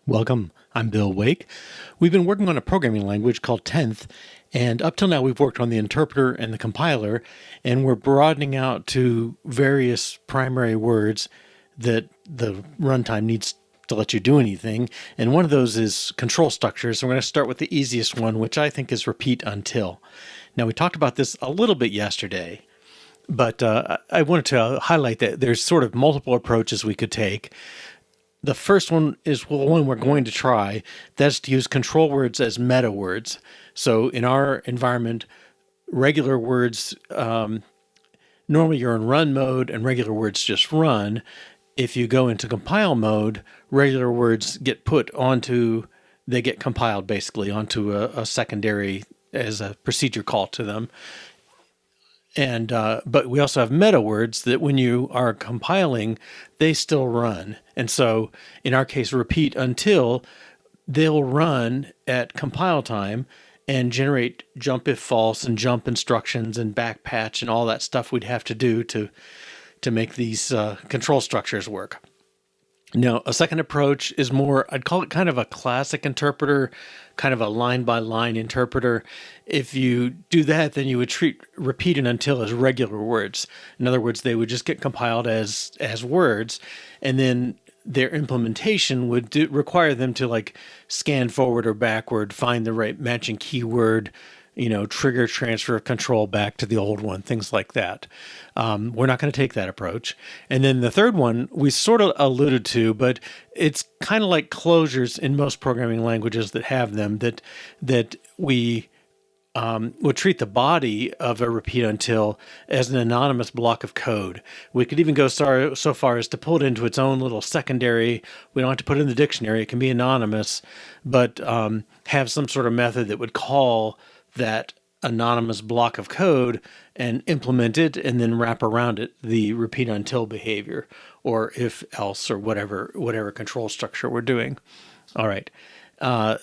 Welcome. I'm Bill Wake. We've been working on a programming language called Tenth, and up till now we've worked on the interpreter and the compiler, and we're broadening out to various primary words that the runtime needs to let you do anything. And one of those is control structures. So we're going to start with the easiest one, which I think is repeat until. Now, we talked about this a little bit yesterday, but I wanted to highlight that there's sort of multiple approaches we could take. The first one is one we're going to try. That's to use control words as meta words. So in our environment, regular words, normally you're in run mode and regular words just run. If you go into compile mode, regular words get they get compiled basically onto a secondary as a procedure call to them. And but we also have meta words that when you are compiling, they still run. And so in our case, repeat until, they'll run at compile time and generate jump if false and jump instructions and backpatch and all that stuff we'd have to do to make these control structures work. Now, a second approach is more, I'd call it kind of a classic interpreter, kind of a line by line interpreter. If you do that, then you would treat repeat and until as regular words. In other words, they would just get compiled as words, and then their implementation would require them to like scan forward or backward, find the right matching keyword, trigger transfer of control back to the old one, things like that. We're not going to take that approach. And then the third one we sort of alluded to, but it's kind of like closures in most programming languages that have them, that we would treat the body of a repeat until as an anonymous block of code. We could even go so far as to pull it into its own little secondary. We don't have to put it in the dictionary. It can be anonymous, but have some sort of method that would call that anonymous block of code and implement it, and then wrap around it the repeat until behavior, or if else, or whatever control structure we're doing. All right.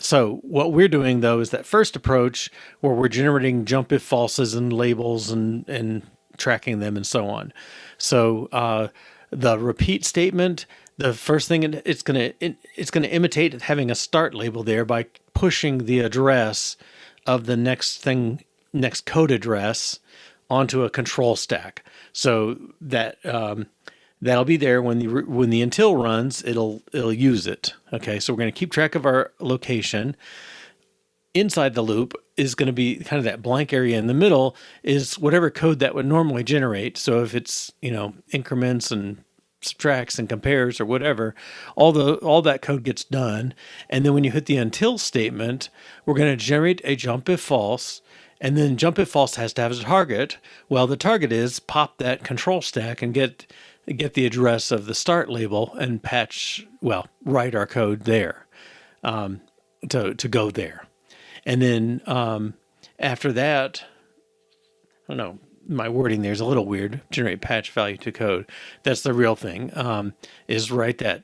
So what we're doing though is that first approach where we're generating jump if falses and labels and tracking them and so on. So the repeat statement, the first thing it's going to imitate having a start label there by pushing the address of the next code address onto a control stack, so that that'll be there when the until runs. It'll use it. Okay, so we're going to keep track of our location. Inside the loop is going to be kind of that blank area in the middle is whatever code that would normally generate. So if it's increments and subtracts and compares or whatever, all that code gets done. And then when you hit the until statement, we're going to generate a jump if false, and then jump if false has to have a target. Well, the target is pop that control stack and get the address of the start label and write our code there to go there. And then after that, I don't know, my wording there is a little weird. Generate patch value to code. That's the real thing. Is write that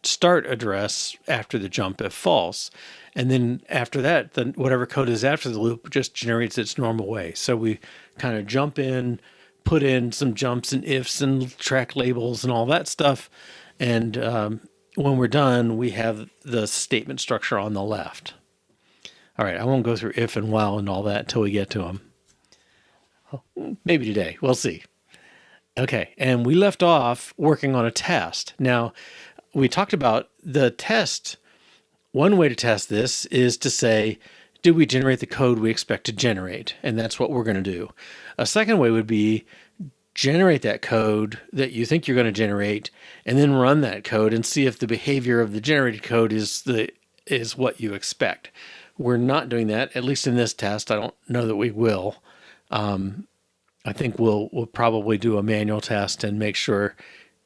start address after the jump if false, and then after that, then whatever code is after the loop just generates its normal way. So we kind of jump in, put in some jumps and ifs and track labels and all that stuff, and when we're done, we have the statement structure on the left. All right, I won't go through if and while and all that until we get to them. Maybe today. We'll see. Okay, and we left off working on a test. Now, we talked about the test. One way to test this is to say, do we generate the code we expect to generate? And that's what we're going to do. A second way would be generate that code that you think you're going to generate, and then run that code and see if the behavior of the generated code is what you expect. We're not doing that, at least in this test. I don't know that we will. I think we'll probably do a manual test and make sure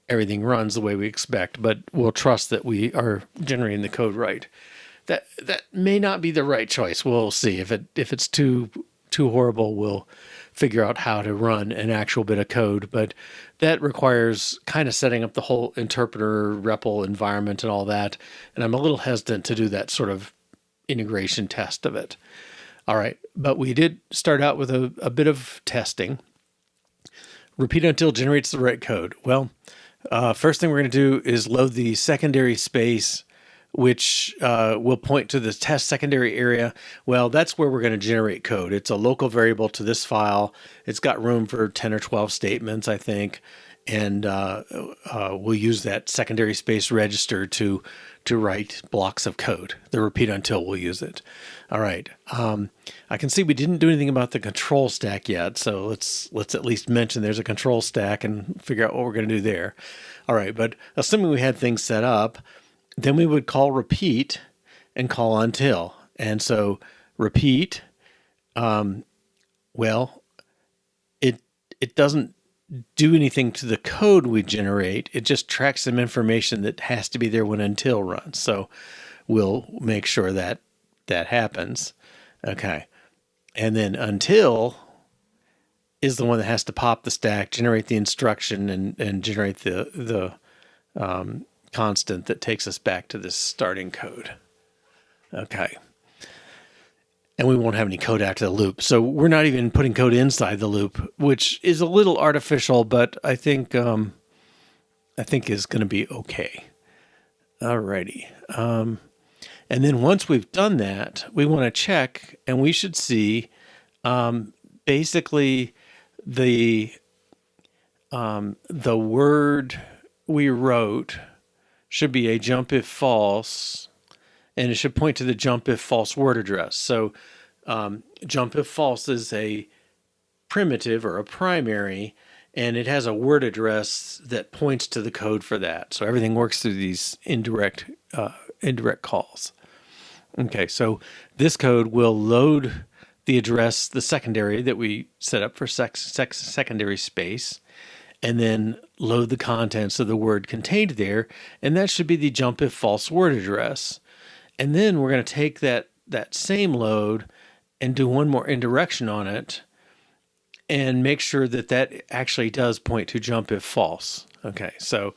everything runs the way we expect, but we'll trust that we are generating the code right. That may not be the right choice. We'll see. If it's too horrible, we'll figure out how to run an actual bit of code, but that requires kind of setting up the whole interpreter REPL environment and all that, and I'm a little hesitant to do that sort of integration test of it. All right, but we did start out with a bit of testing. Repeat until generates the right code. Well, first thing we're going to do is load the secondary space which will point to the test secondary area. Well, that's where we're going to generate code. It's a local variable to this file. It's got room for 10 or 12 statements, I think. And we'll use that secondary space register to write blocks of code. The repeat until we'll use it. All right. I can see we didn't do anything about the control stack yet, so let's at least mention there's a control stack and figure out what we're going to do there. All right, but assuming we had things set up, then we would call repeat and call until. And so repeat, well, it doesn't do anything to the code we generate. It just tracks some information that has to be there when until runs. So we'll make sure that that happens. Okay. And then until is the one that has to pop the stack, generate the instruction, and generate the constant that takes us back to this starting code. Okay. And we won't have any code after the loop. So we're not even putting code inside the loop, which is a little artificial, but I think is going to be okay. Alrighty. And then once we've done that, we want to check, and we should see basically the word we wrote should be a jump if false, and it should point to the jump if false word address. So jump if false is a primitive or a primary, and it has a word address that points to the code for that. So everything works through these indirect calls. Okay, so this code will load the address, the secondary that we set up for secondary space, and then load the contents of the word contained there, and that should be the jump if false word address. And then we're going to take that same load and do one more indirection on it and make sure that that actually does point to jump if false. Okay, so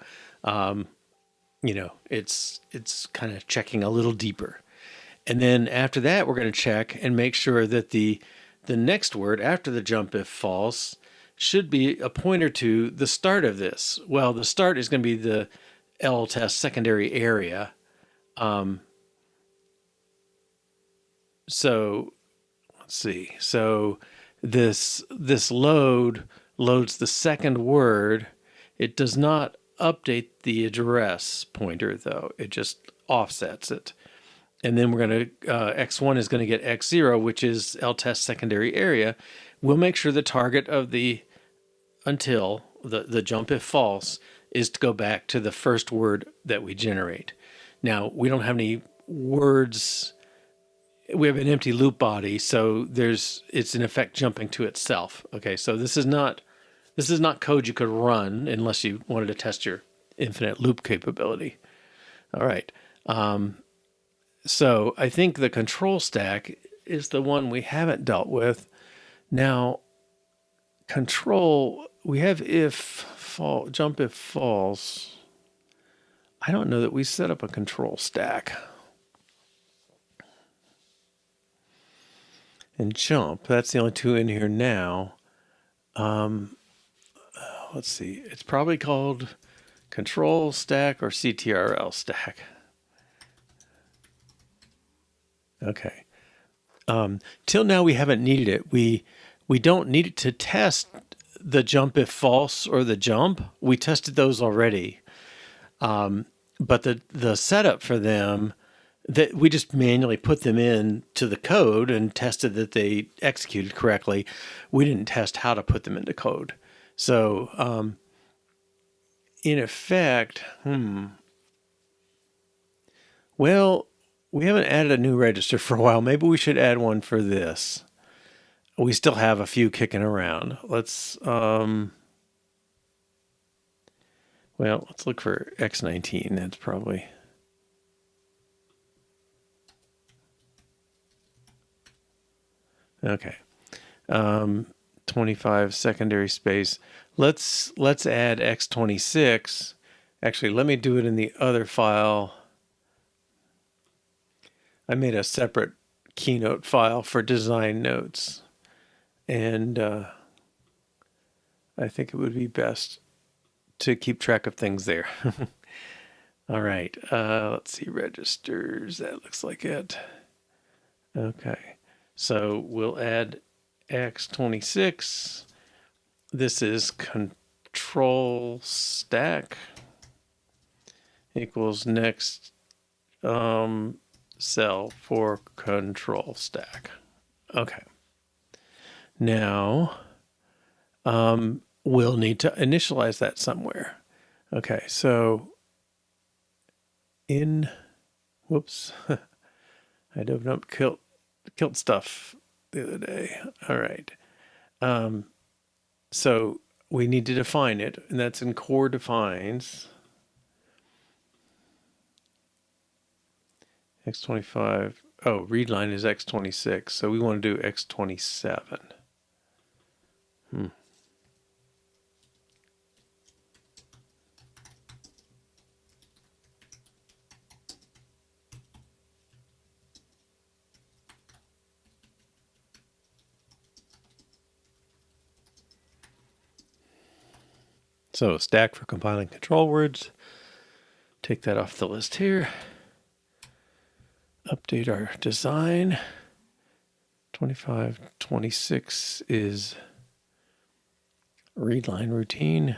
it's kind of checking a little deeper. And then after that, we're going to check and make sure that the next word after the jump if false should be a pointer to the start of this. Well, the start is going to be the LTest secondary area. So let's see. So this load loads the second word. It does not update the address pointer though. It just offsets it. And then we're going to, X1 is going to get X0, which is LTest secondary area. We'll make sure the target of the until, the jump if false, is to go back to the first word that we generate. Now, we don't have any words. We have an empty loop body, so it's in effect jumping to itself. Okay, so this is not code you could run unless you wanted to test your infinite loop capability. All right. So I think the control stack is the one we haven't dealt with. Now, control, we have jump if false. I don't know that we set up a control stack. And jump, that's the only two in here now. Let's see, it's probably called control stack or CTRL stack. Okay. Till now we haven't needed it. We don't need it to test the jump if false or the jump. We tested those already. But the setup for them, that we just manually put them in to the code and tested that they executed correctly. We didn't test how to put them into code. So in effect, well, we haven't added a new register for a while. Maybe we should add one for this. We still have a few kicking around. Let's look for X19. That's probably okay. 25 secondary space. Let's add X26. Actually, let me do it in the other file. I made a separate Keynote file for design notes, and I think it would be best to keep track of things there. All right. Let's see, registers. That looks like it. Okay. So we'll add x26. This is control stack equals next cell for control stack. Okay. Now we'll need to initialize that somewhere. Okay, so whoops, I'd opened up kilt stuff the other day. All right. So we need to define it, and that's in core defines. X25. Oh, read line is X26. So we want to do X27. So stack for compiling control words. Take that off the list here. Update our design. 25, 26 is read line routine.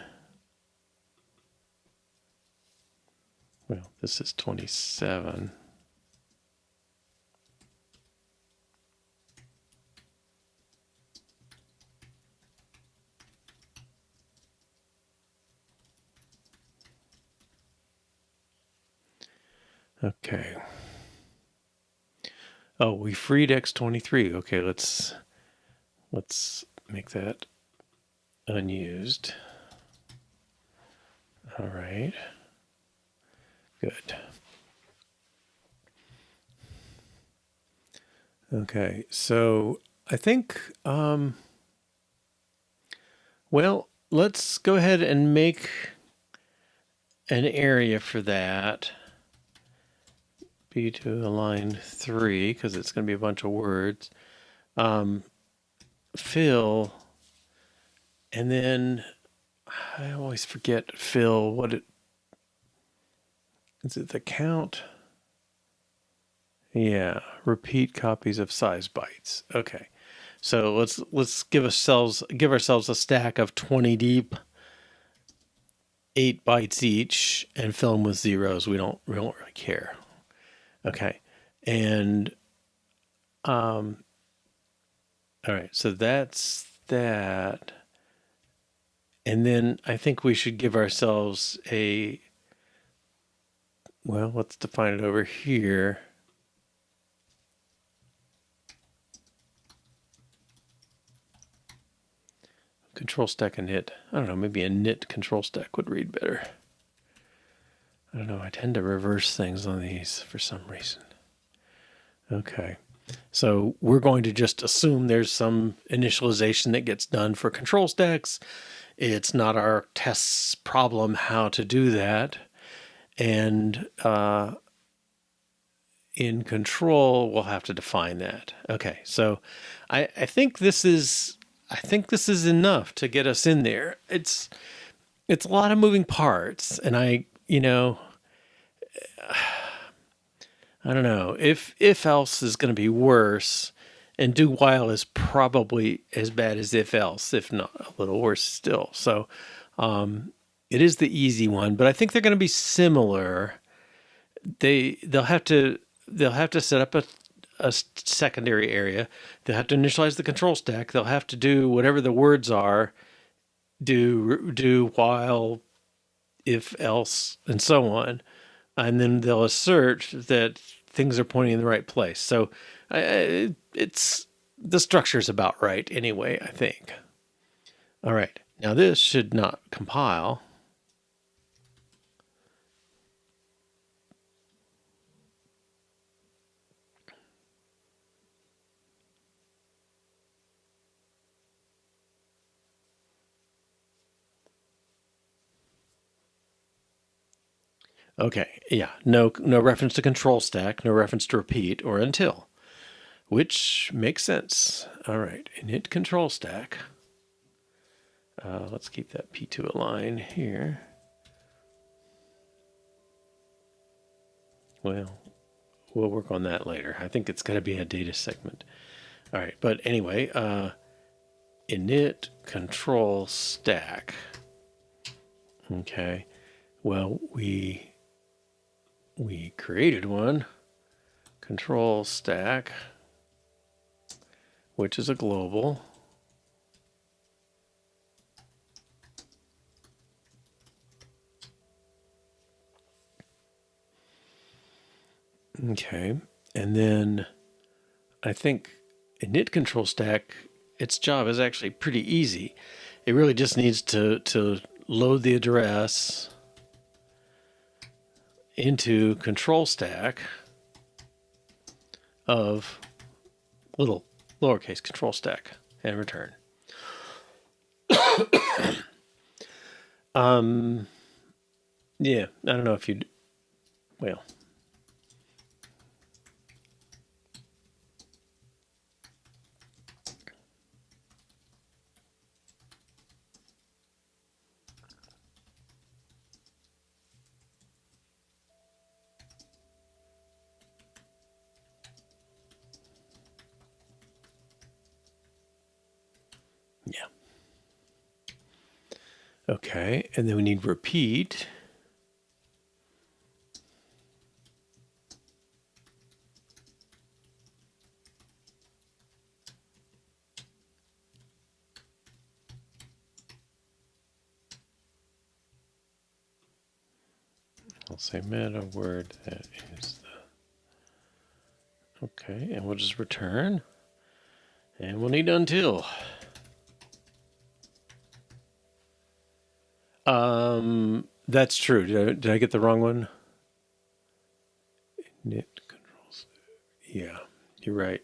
Well, this is 27. Okay. Oh, we freed X23. Okay, let's make that unused. All right. Good. Okay, so I think, well, let's go ahead and make an area for that. Be to align 3, because it's going to be a bunch of words. Fill, and then I always forget fill. Is it the count? Yeah, repeat copies of size bytes. Okay, so let's give ourselves a stack of 20 deep, 8 bytes each, and fill them with zeros. We don't really care. Okay, and all right, so that's that. And then I think we should give ourselves well, let's define it over here. Control stack init. I don't know, maybe a init control stack would read better. I don't know, I tend to reverse things on these for some reason. Okay, so we're going to just assume there's some initialization that gets done for control stacks. It's not our test's problem how to do that. And in control, we'll have to define that. Okay, so I think this is enough to get us in there. It's a lot of moving parts, and I don't know if else is going to be worse, and do while is probably as bad as if else, if not a little worse still. So it is the easy one, but I think they're going to be similar. They'll have to set up a secondary area. They'll have to initialize the control stack. They'll have to do whatever the words are, do while, if, else, and so on. And then they'll assert that things are pointing in the right place. So it's the structure's about right anyway, I think. All right. Now this should not compile. Okay, yeah, no reference to control stack, no reference to repeat or until, which makes sense. All right, init control stack. Let's keep that P2 align here. Well, we'll work on that later. I think it's going to be a data segment. All right, but anyway, init control stack. Okay, well, we created one, control stack, which is a global. Okay, and then I think init control stack, its job is actually pretty easy. It really just needs to load the address into control stack of little lowercase control stack and return. Yeah, I don't know if you'd, well, yeah. Okay, and then we need repeat. I'll say meta word that is the, okay, and we'll just return. And we'll need until. That's true. Did I get the wrong one? Init controls. Yeah, you're right.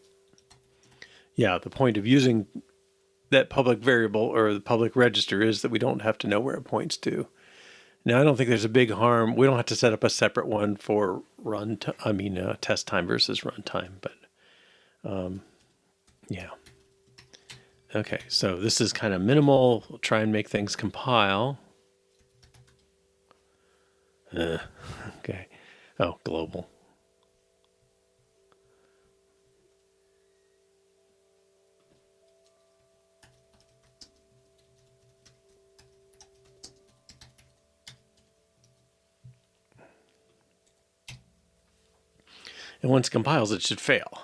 Yeah, the point of using that public variable or the public register is that we don't have to know where it points to. Now, I don't think there's a big harm. We don't have to set up a separate one for test time versus runtime, but yeah. Okay, so this is kind of minimal. We'll try and make things compile. Okay. Oh, global. And once it compiles, it should fail.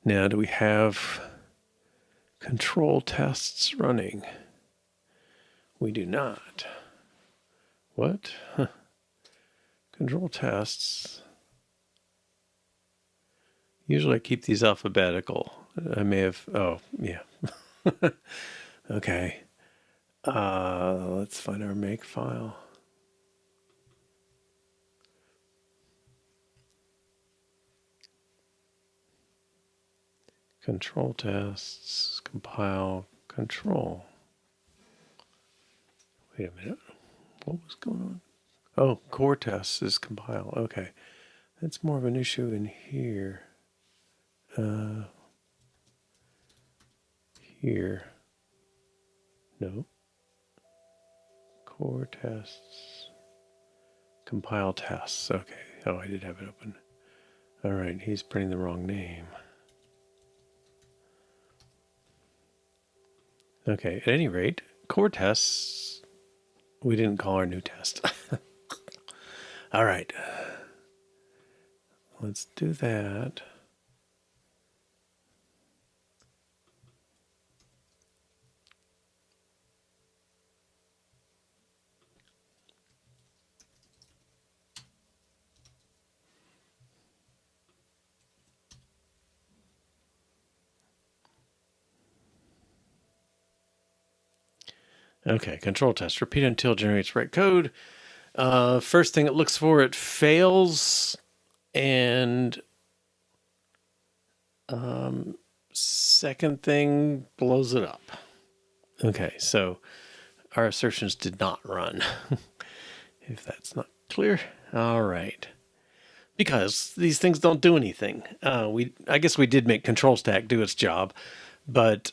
Now, do we have control tests running? We do not. What? Huh. Control tests. Usually I keep these alphabetical. I may have, oh, yeah. Okay. Let's find our make file. Control tests, compile, control. Wait a minute. What was going on? Oh, core tests is compile. Okay. That's more of an issue in here. Here. No. Core tests. Compile tests. Okay. Oh, I did have it open. All right. He's printing the wrong name. Okay. At any rate, core tests. We didn't call our new test. All right. Let's do that. Okay, control test. Repeat until generates right code. First thing it looks for, it fails. And second thing blows it up. Okay, so our assertions did not run. If that's not clear. All right. Because these things don't do anything. I guess we did make control stack do its job, but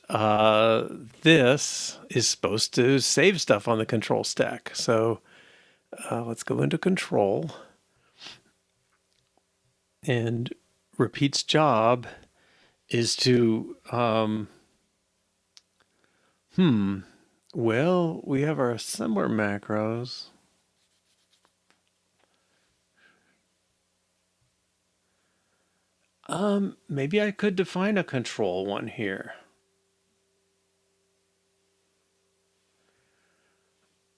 this is supposed to save stuff on the control stack. So let's go into control. And repeat's job is to, well, we have our assembler macros. Maybe I could define a control one here.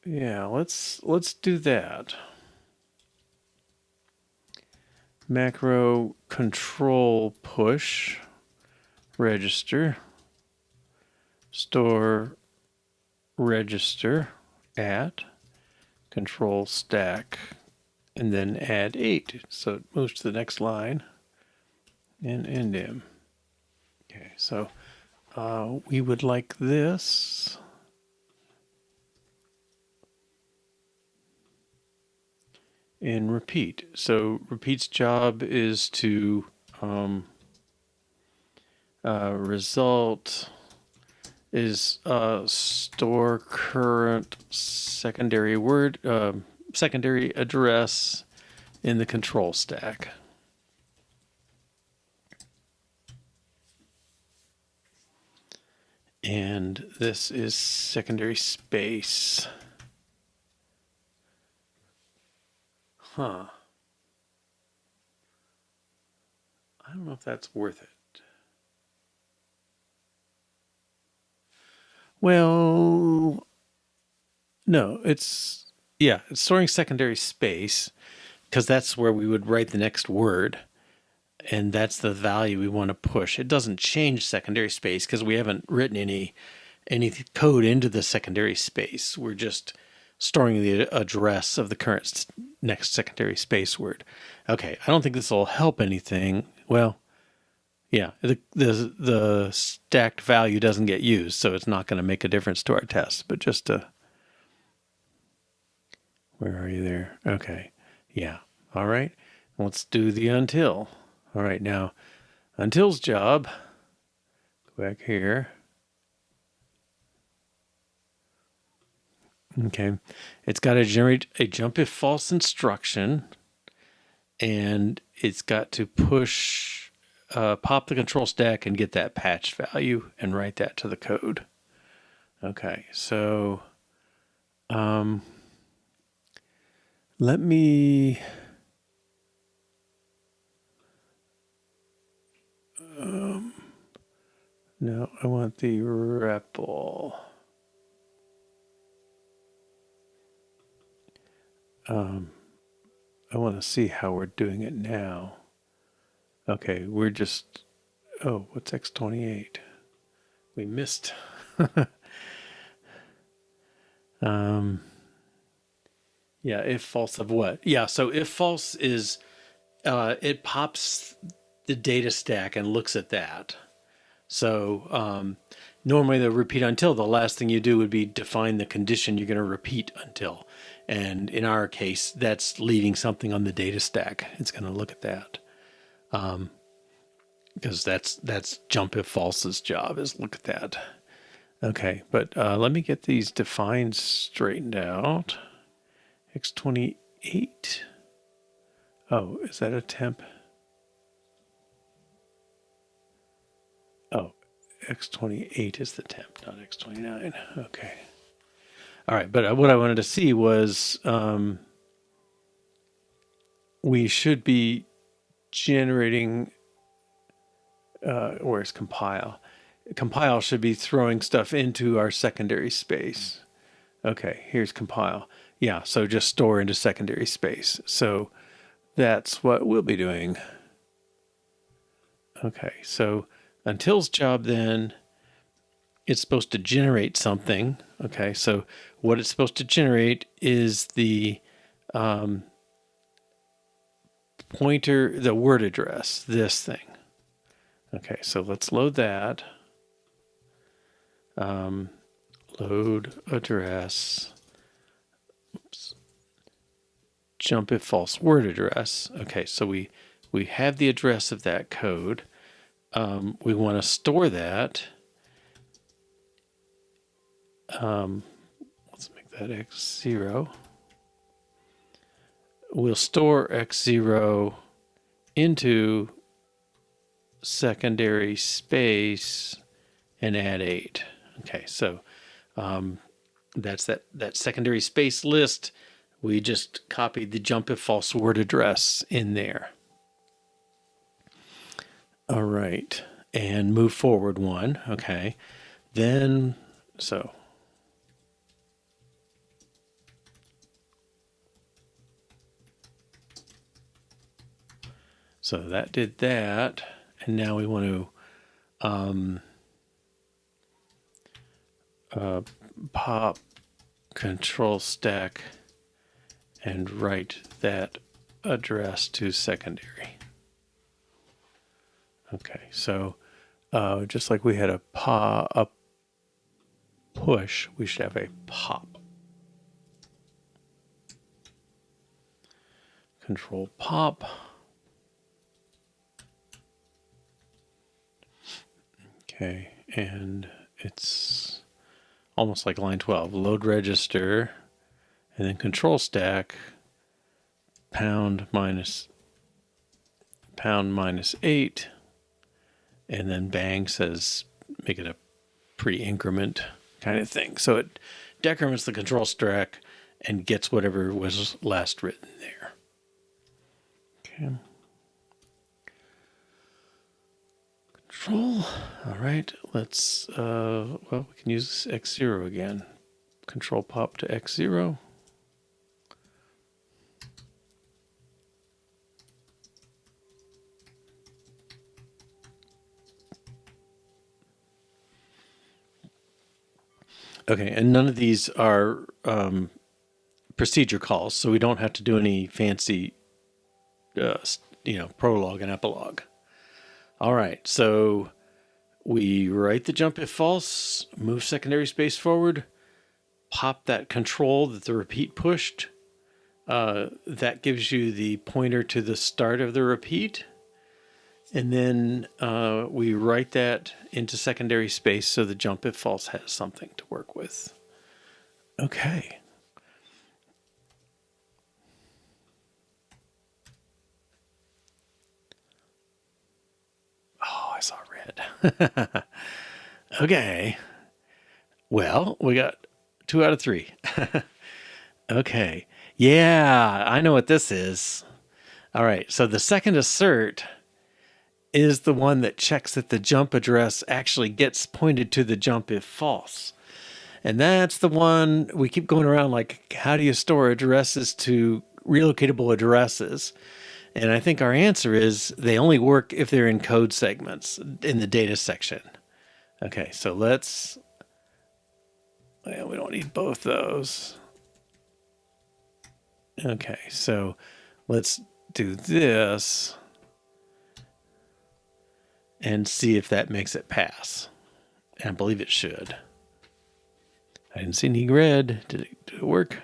Yeah, let's do that. Macro control push register store register at control stack and then add 8 so it moves to the next line and end him. Okay, so we would like this in repeat. So repeat's job is to result is store current secondary word secondary address in the control stack. And this is secondary space. Huh. I don't know if that's worth it. Well, no, it's storing secondary space because that's where we would write the next word. And that's the value we want to push. It doesn't change secondary space because we haven't written any code into the secondary space. We're just storing the address of the current next secondary space word. Okay, I don't think this will help anything. Well, yeah, the stacked value doesn't get used, so it's not going to make a difference to our test. But just to, where are you there? Okay, yeah, all right. Let's do the until. All right, now until's job. Go back here. Okay, it's got to generate a jump if false instruction, and it's got to push, pop the control stack and get that patch value and write that to the code. Okay, so let me no, I want the REPL. I want to see how we're doing it now. Okay, we're just, oh, what's X28? We missed. Yeah, if false of what? Yeah, so if false is, it pops the data stack and looks at that. So normally the repeat until, the last thing you do would be define the condition you're going to repeat until. And in our case, that's leaving something on the data stack. It's going to look at that. Because that's jump if false's job, is look at that. Okay, but let me get these defines straightened out. X28. Oh, is that a temp? Oh, X28 is the temp, not X29. Okay. All right, but what I wanted to see was we should be generating, where's compile? Compile should be throwing stuff into our secondary space. Okay, here's compile. Yeah, so just store into secondary space. So that's what we'll be doing. Okay, so until's job then, it's supposed to generate something. Okay, so what it's supposed to generate is the pointer, the word address, this thing. Okay, so let's load that. Load address. Oops. Jump if false word address. Okay, so we have the address of that code. We want to store that. Let's make that X0. We'll store X0 into secondary space and add 8. Okay, so that's that secondary space list. We just copied the jump if false word address in there. All right, and move forward one. Okay, then so that did that, and now we want to pop control stack and write that address to secondary. Okay, so just like we had a push, we should have a pop. Control pop. Okay, and it's almost like line 12. Load register, and then control stack, pound minus 8, and then bang says make it a pre-increment kind of thing. So it decrements the control stack and gets whatever was last written there. Okay. Control. All right, let's, well, we can use X0 again. Control pop to X0. Okay, and none of these are procedure calls, so we don't have to do any fancy, prologue and epilogue. All right, so we write the jump if false, move secondary space forward, pop that control that the repeat pushed. That gives you the pointer to the start of the repeat. And then we write that into secondary space so the jump if false has something to work with. Okay. Oh, I saw red. Okay. Well, we got 2 out of 3. Okay. Yeah, I know what this is. All right. So the second assert is the one that checks that the jump address actually gets pointed to the jump if false. And that's the one we keep going around like, how do you store addresses to relocatable addresses? And I think our answer is they only work if they're in code segments in the data section. Okay, so we don't need both those. Okay, so let's do this and see if that makes it pass. And I believe it should. I didn't see any red. Did it work?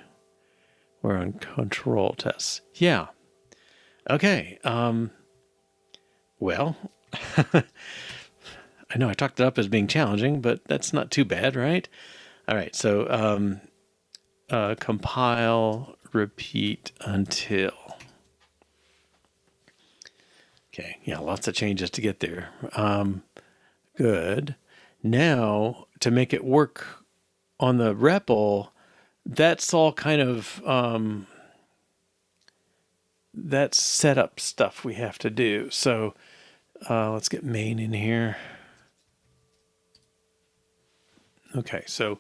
We're on control tests. Yeah. Okay. Well, I know I talked it up as being challenging, but that's not too bad, right? All right. So compile, repeat until. Okay. Yeah, lots of changes to get there. Good. Now, to make it work on the REPL, that's all kind of that's setup stuff we have to do. So let's get main in here. Okay, so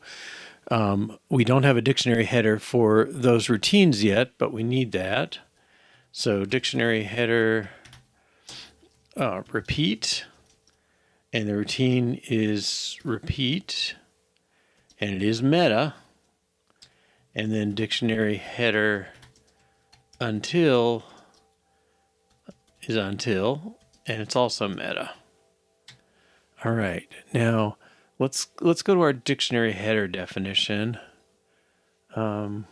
we don't have a dictionary header for those routines yet, but we need that. So dictionary header repeat, and the routine is repeat, and it is meta. And then dictionary header until is until, and it's also meta. All right, now let's go to our dictionary header definition. Is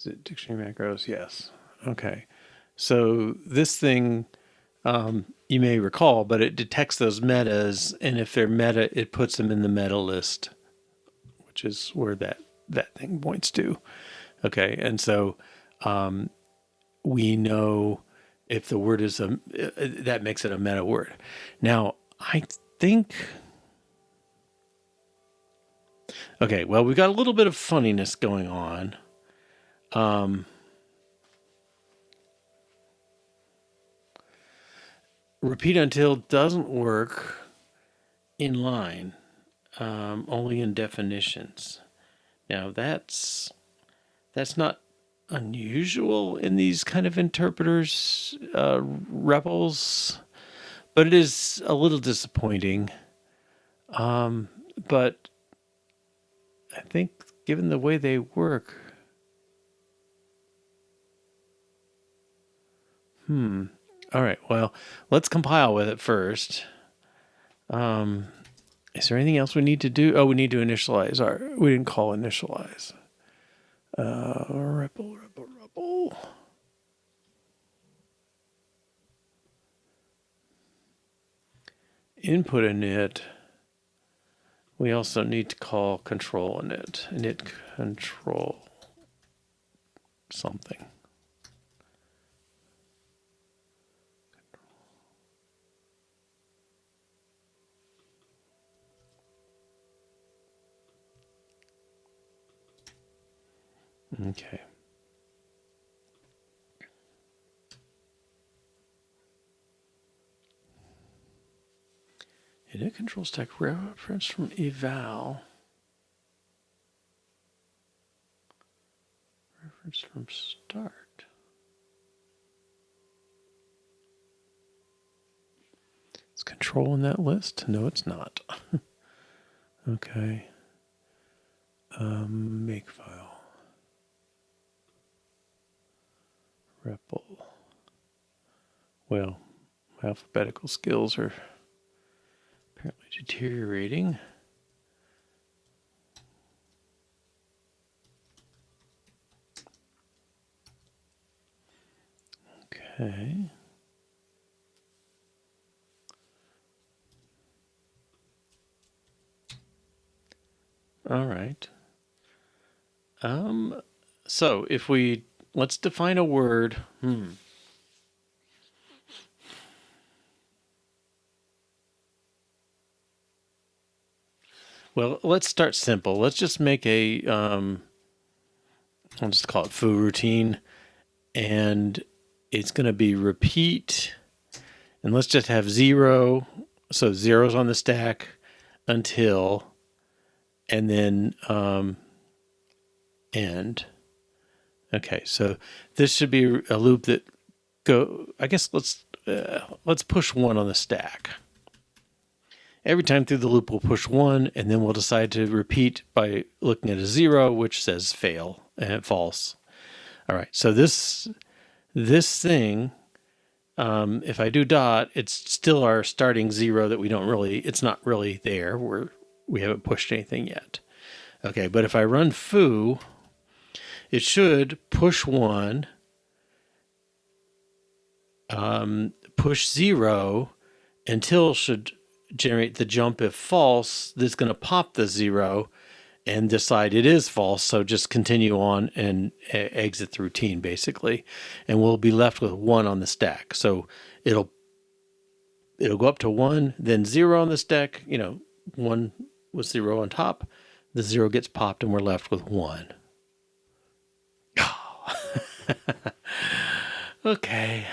it dictionary macros? Yes. Okay. So this thing, you may recall, but it detects those metas, and if they're meta, it puts them in the meta list, which is where that thing points to. Okay, and so we know if the word is that makes it a meta word. Now, I think, okay, well, we've got a little bit of funniness going on. Repeat until doesn't work in line, only in definitions. Now, that's not unusual in these kind of interpreters, REPLs, but it is a little disappointing. But I think given the way they work, all right, well, let's compile with it first. Is there anything else we need to do? Oh, we need to initialize we didn't call initialize. REPL. Input init. We also need to call control init control something. Okay. Init control stack reference from eval. Reference from start. Is control in that list? No, it's not. Okay. Make file. REPL. Well, my alphabetical skills are apparently deteriorating. Okay. All right. So if let's define a word. Well, let's start simple. Let's just make I'll just call it foo routine, and it's going to be repeat, and let's just have 0. So 0's on the stack until, and then end. Okay, so this should be a loop that I guess let's push 1 on the stack. Every time through the loop, we'll push 1, and then we'll decide to repeat by looking at a 0, which says fail and false. All right, so this thing, if I do dot, it's still our starting 0 that it's not really there. We haven't pushed anything yet. Okay, but if I run foo, it should push 1, push 0 until should generate the jump. If false, that's going to pop the 0 and decide it is false. So just continue on and exit the routine basically, and we'll be left with 1 on the stack. So it'll go up to 1, then 0 on the stack. 1 with 0 on top. The 0 gets popped, and we're left with 1. Okay.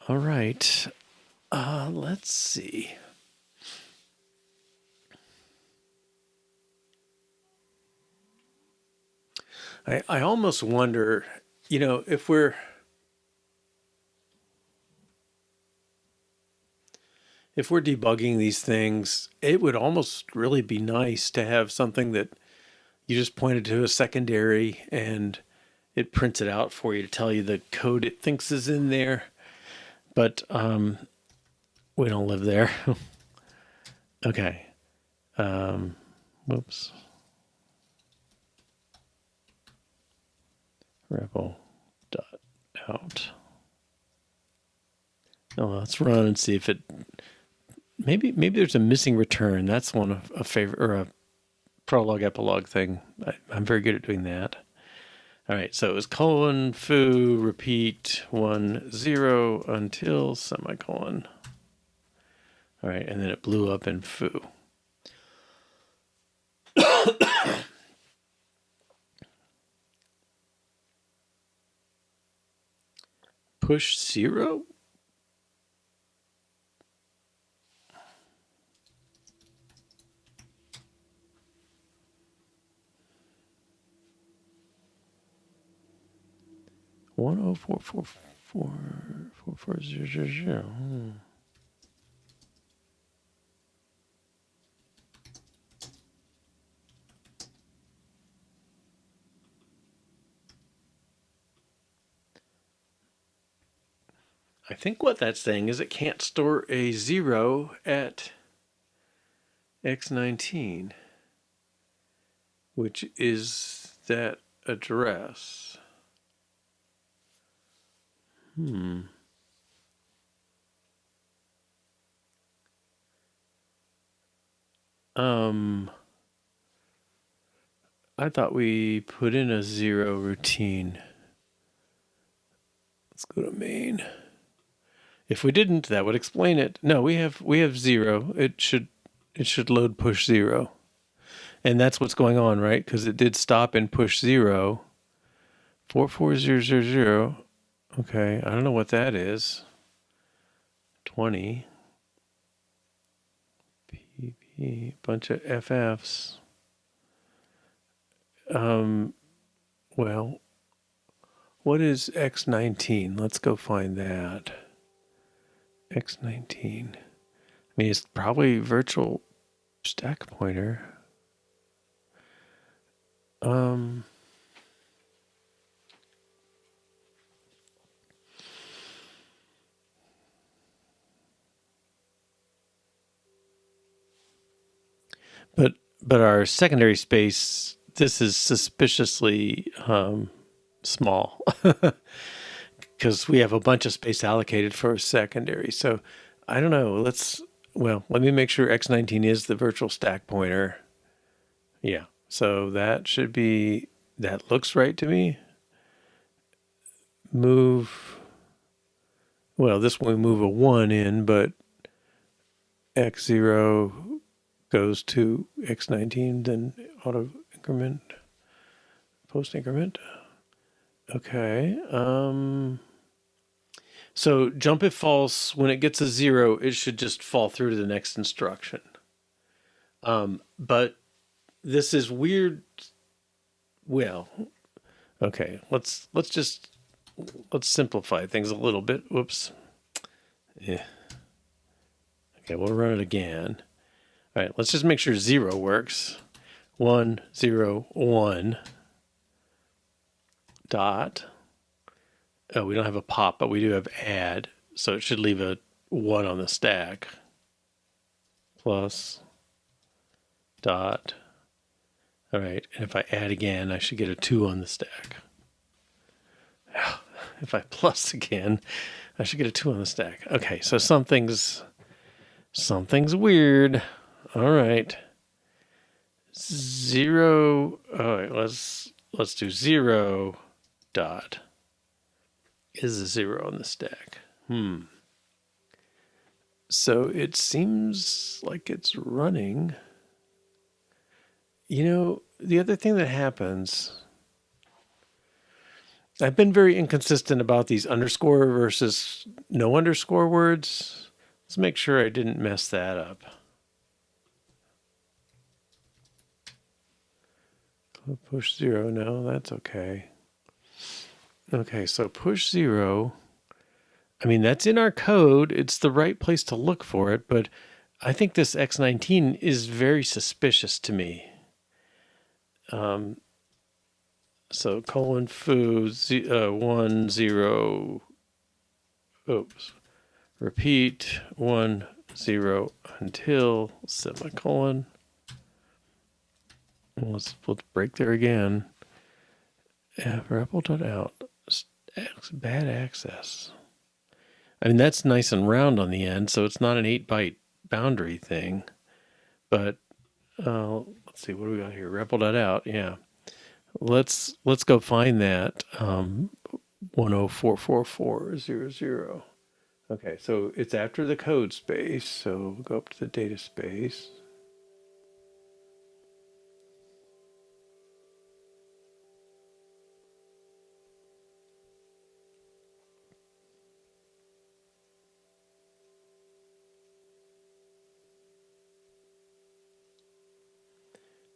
All right. Let's see. I almost wonder, if we're debugging these things, it would almost really be nice to have something that you just pointed to a secondary and it prints it out for you to tell you the code it thinks is in there. But we don't live there. Okay. Whoops. REPL.out. Oh, let's run and see if it. Maybe there's a missing return. That's one of a favorite or a prologue epilogue thing. I'm very good at doing that. All right, so it was colon foo repeat 1 0 until semicolon. All right, and then it blew up in foo. Push 0? One oh four four four four four zero zero zero. I think what that's saying is it can't store a 0 at x19, which is that address. I thought we put in a 0 routine. Let's go to main. If we didn't, that would explain it. No, we have 0. It should load push 0. And that's what's going on, right? Because it did stop and push 0. 44000. Okay, I don't know what that is. 20. PP, bunch of FFs. Well, what is X19? Let's go find that. X19. I mean, it's probably virtual stack pointer. But our secondary space, this is suspiciously small because we have a bunch of space allocated for secondary. So I don't know. Let me make sure X19 is the virtual stack pointer. Yeah. So that looks right to me. This one we move a 1 in, but X0 goes to X19, then auto increment, post increment. Okay. So jump if false, when it gets a 0, it should just fall through to the next instruction. But this is weird. Well, okay, let's simplify things a little bit. Whoops. Yeah. Okay, we'll run it again. All right, let's just make sure 0 works. 1 0 1 dot. Oh, we don't have a pop, but we do have add, so it should leave a 1 on the stack. Plus dot. All right, and if I add again, I should get a 2 on the stack. If I plus again, I should get a 2 on the stack. Okay, so something's weird. All right. 0. All right, let's do 0 dot. Is a 0 on the stack. So it seems like it's running. You know, the other thing that happens, I've been very inconsistent about these underscore versus no underscore words. Let's make sure I didn't mess that up. Push 0, no, that's okay. Okay, so push 0. I mean, that's in our code. It's the right place to look for it, but I think this X19 is very suspicious to me. So colon foo 1 0. Oops. Repeat 1 0 until semicolon. Let's break there again. REPL.out. Bad access. I mean, that's nice and round on the end, so it's not an 8-byte boundary thing. But let's see, what do we got here? REPL.out, yeah. Let's go find that 10444400. Okay, so it's after the code space, so we'll go up to the data space.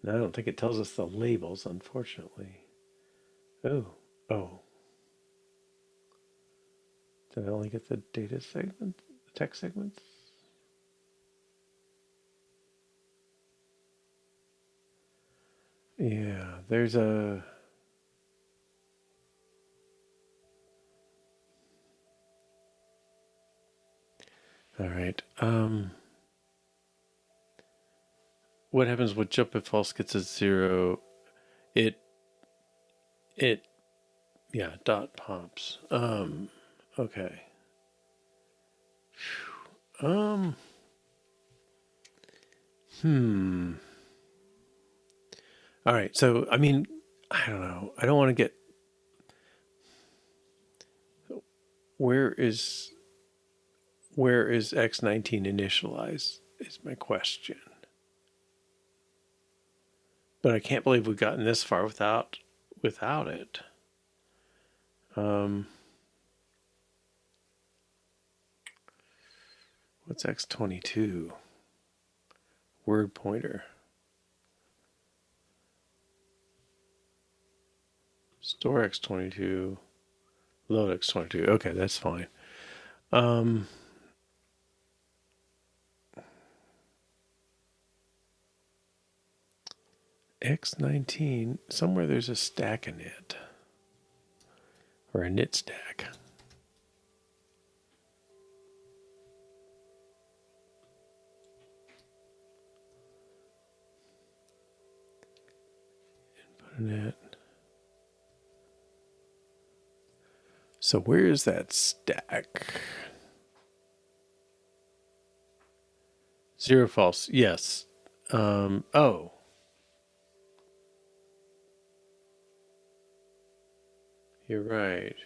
No, I don't think it tells us the labels, unfortunately. Oh. Did I only get the data segment, the text segments? Yeah, there's a... All right. What happens with jump if false gets a 0? It, yeah, dot pops. Okay. Um, All right. So, I mean, I don't know. I don't want to get... Where is X19 initialized is my question. But I can't believe we've gotten this far without it. What's X22? Word pointer. Store X22. Load X22. Okay, that's fine. X19, somewhere there's a stack init. Or a knit stack. Input init. So where is that stack? 0 false. Yes. Oh. You're right.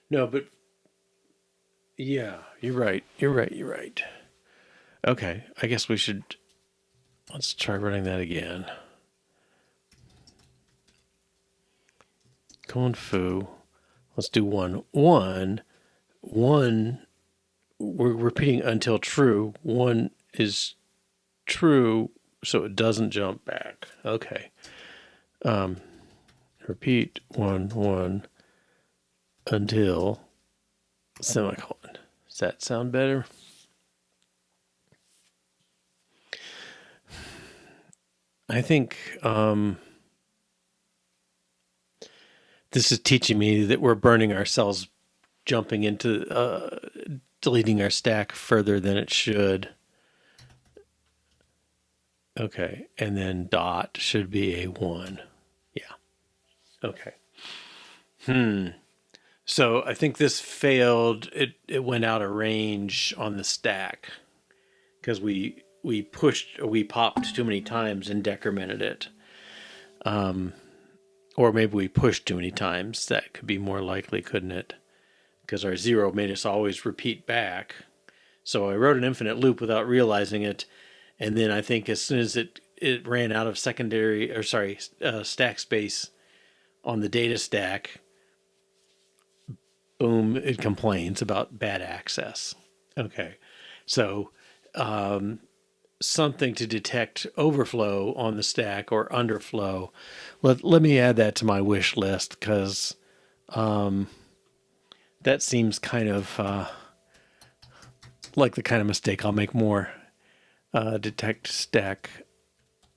No, but yeah, you're right. You're right. Okay, I guess we should... Let's try running that again. Confu. Let's do 1. 1. We're repeating until true. 1 is true, so it doesn't jump back. Okay. Repeat 1 until semicolon. Does that sound better? I think this is teaching me that we're burning ourselves jumping into deleting our stack further than it should. Okay, and then dot should be a 1. Yeah. Okay. So I think this failed. It went out of range on the stack because we popped too many times and decremented it. Or maybe we pushed too many times. That could be more likely, couldn't it? Because our 0 made us always repeat back. So I wrote an infinite loop without realizing it. And then I think as soon as it ran out of stack space on the data stack, boom, it complains about bad access. Okay. So something to detect overflow on the stack or underflow. Let me add that to my wish list because that seems kind of like the kind of mistake I'll make more. Detect stack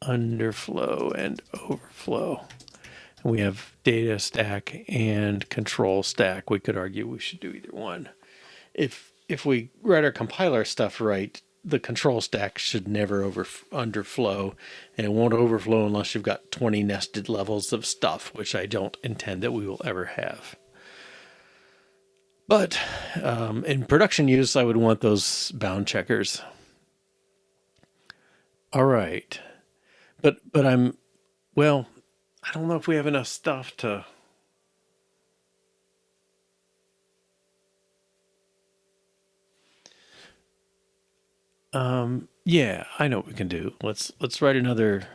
underflow and overflow. And we have data stack and control stack. We could argue we should do either one. If we write our compiler stuff right, the control stack should never underflow, and it won't overflow unless you've got 20 nested levels of stuff, which I don't intend that we will ever have. But in production use, I would want those bound checkers. All right. But well, I don't know if we have enough stuff to... Yeah, I know what we can do. Let's write another...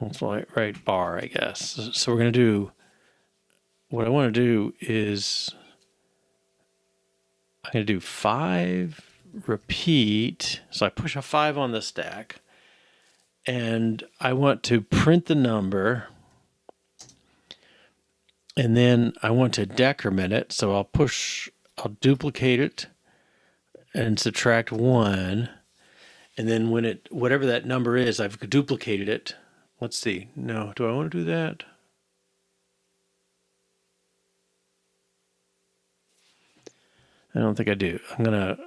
Let's write bar, I guess. So we're going to do... What I want to do is... I'm going to do 5, repeat. So I push a 5 on the stack. And I want to print the number. And then I want to decrement it. So I'll duplicate it and subtract 1. And then when whatever that number is, I've duplicated it. Let's see. No, do I want to do that? I don't think I do. I'm gonna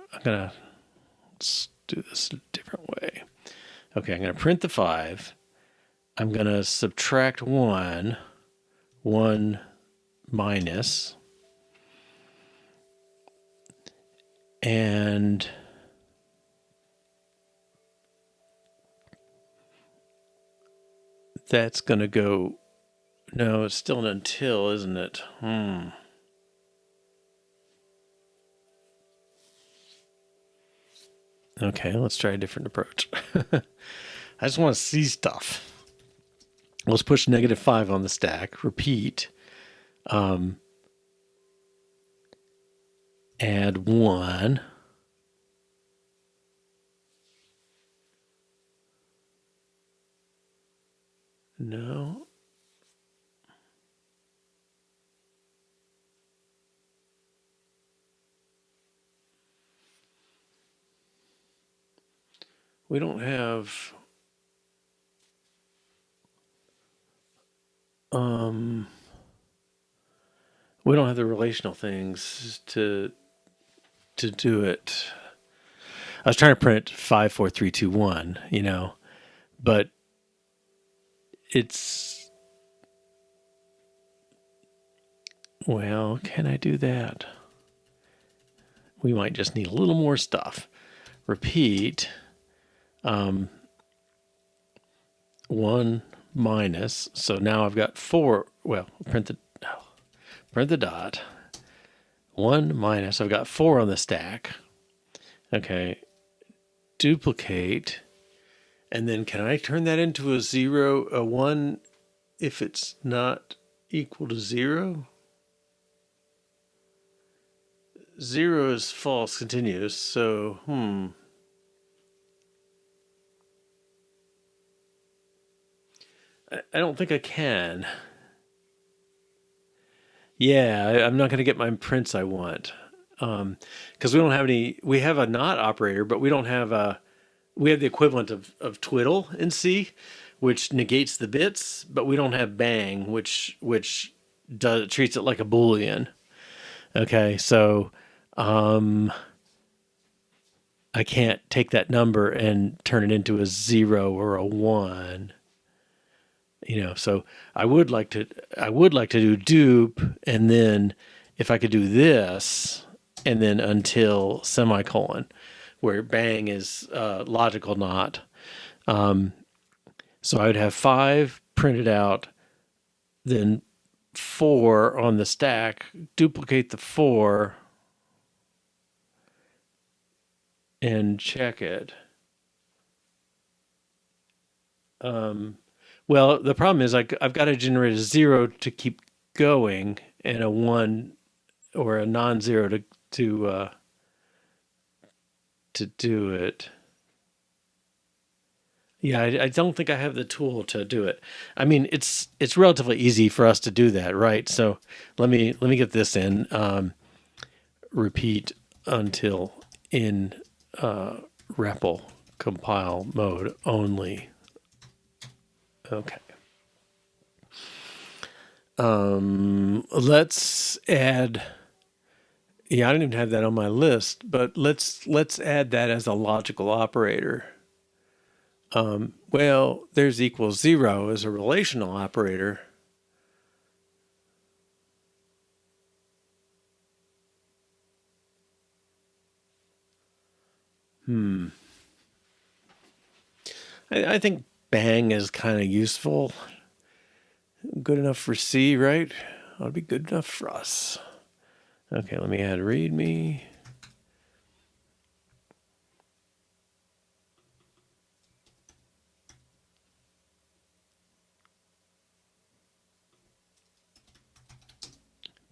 let's do this a different way. Okay, I'm gonna print the 5. I'm gonna subtract 1 minus, and that's going to go... No, it's still an until, isn't it? Okay, let's try a different approach. I just want to see stuff. Let's push -5 on the stack. Repeat. Add 1. No. We don't have... we don't have the relational things to do it. I was trying to print 5, 4, 3, 2, 1, but it's... Well, can I do that? We might just need a little more stuff. Repeat. 1 minus. So now I've got 4. Well, print the dot. 1 minus. I've got 4 on the stack. Okay. Duplicate. And then can I turn that into a 0, a 1 if it's not equal to 0? 0 is false continuous, so, I don't think I can. Yeah, I'm not going to get my prints I want. Because we don't have any... We have a not operator, but we don't have a... We have the equivalent of twiddle in C, which negates the bits, but we don't have bang, which treats it like a Boolean. Okay, so I can't take that number and turn it into a 0 or a 1. So I would like to do dupe, and then if I could do this, and then until semicolon, where bang is logical not. So I would have 5 printed out, then 4 on the stack, duplicate the 4, and check it. Well, the problem is I've got to generate a 0 to keep going, and a 1 or a non-zero to do it. Yeah, I don't think I have the tool to do it. I mean, it's relatively easy for us to do that, right? So let me get this in. Repeat until in REPL compile mode only. Okay. Let's add Yeah, I didn't even have that on my list, but let's add that as a logical operator. Well, there's equals zero as a relational operator. I think bang is kind of useful. Good enough for C, right? Ought to be good enough for us. Okay, let me add readme.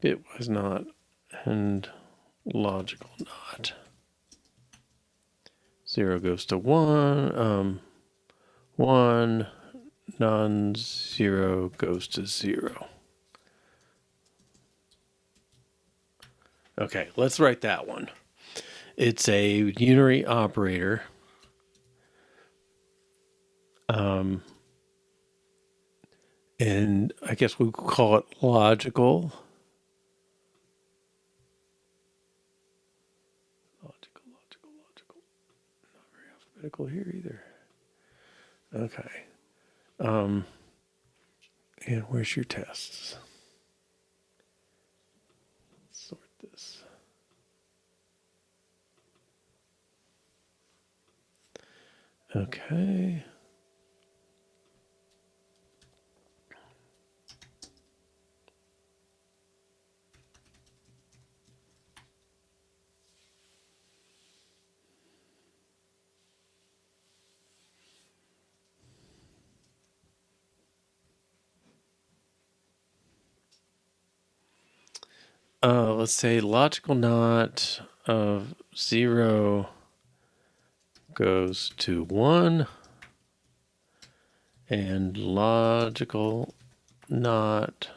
Bitwise not and logical not. 0 goes to 1. 1 non-zero goes to 0. Okay, let's write that one. It's a unary operator. And I guess we could call it logical. Logical. Not very alphabetical here either. Okay. And where's your tests? Sort this. Okay. Let's say logical not of 0 goes to 1, and logical not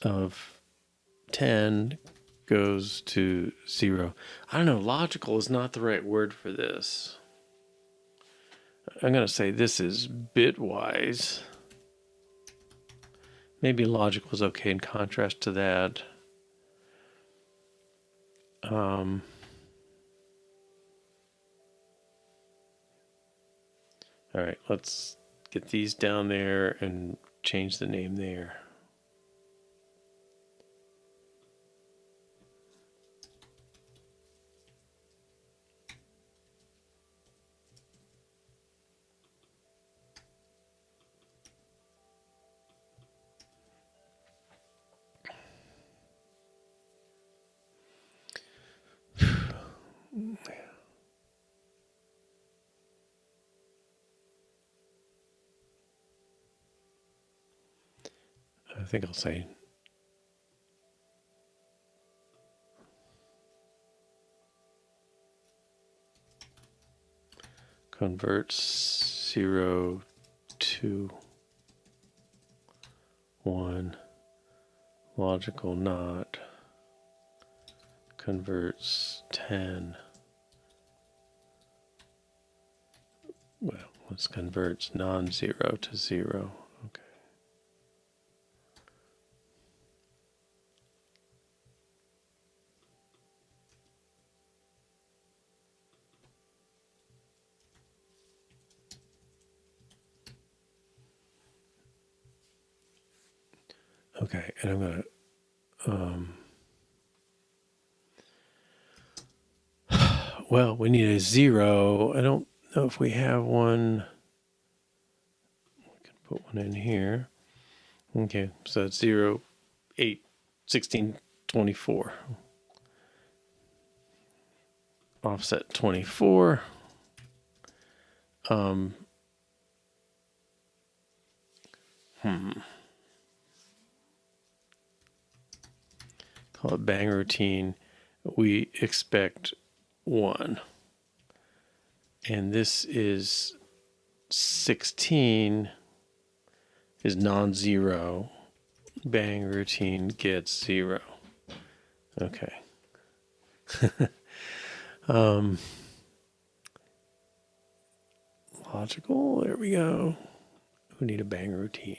of 10 goes to 0. I don't know, logical is not the right word for this. I'm going to say this is bitwise. Maybe logical is okay in contrast to that. All right, let's get these down there and change the name there. I think I'll say converts 0 to 1, logical not, converts 10. Well, let's convert non-zero to 0. Okay. Okay, and I'm going to, well, we need a 0. I don't know if we have one. We can put one in here. Okay, so it's 0, 8, 16, 24. Offset 24. Call it bang routine. We expect 1. And this is 16 is non-zero. Bang routine gets 0. Okay. Logical. There we go. We need a bang routine.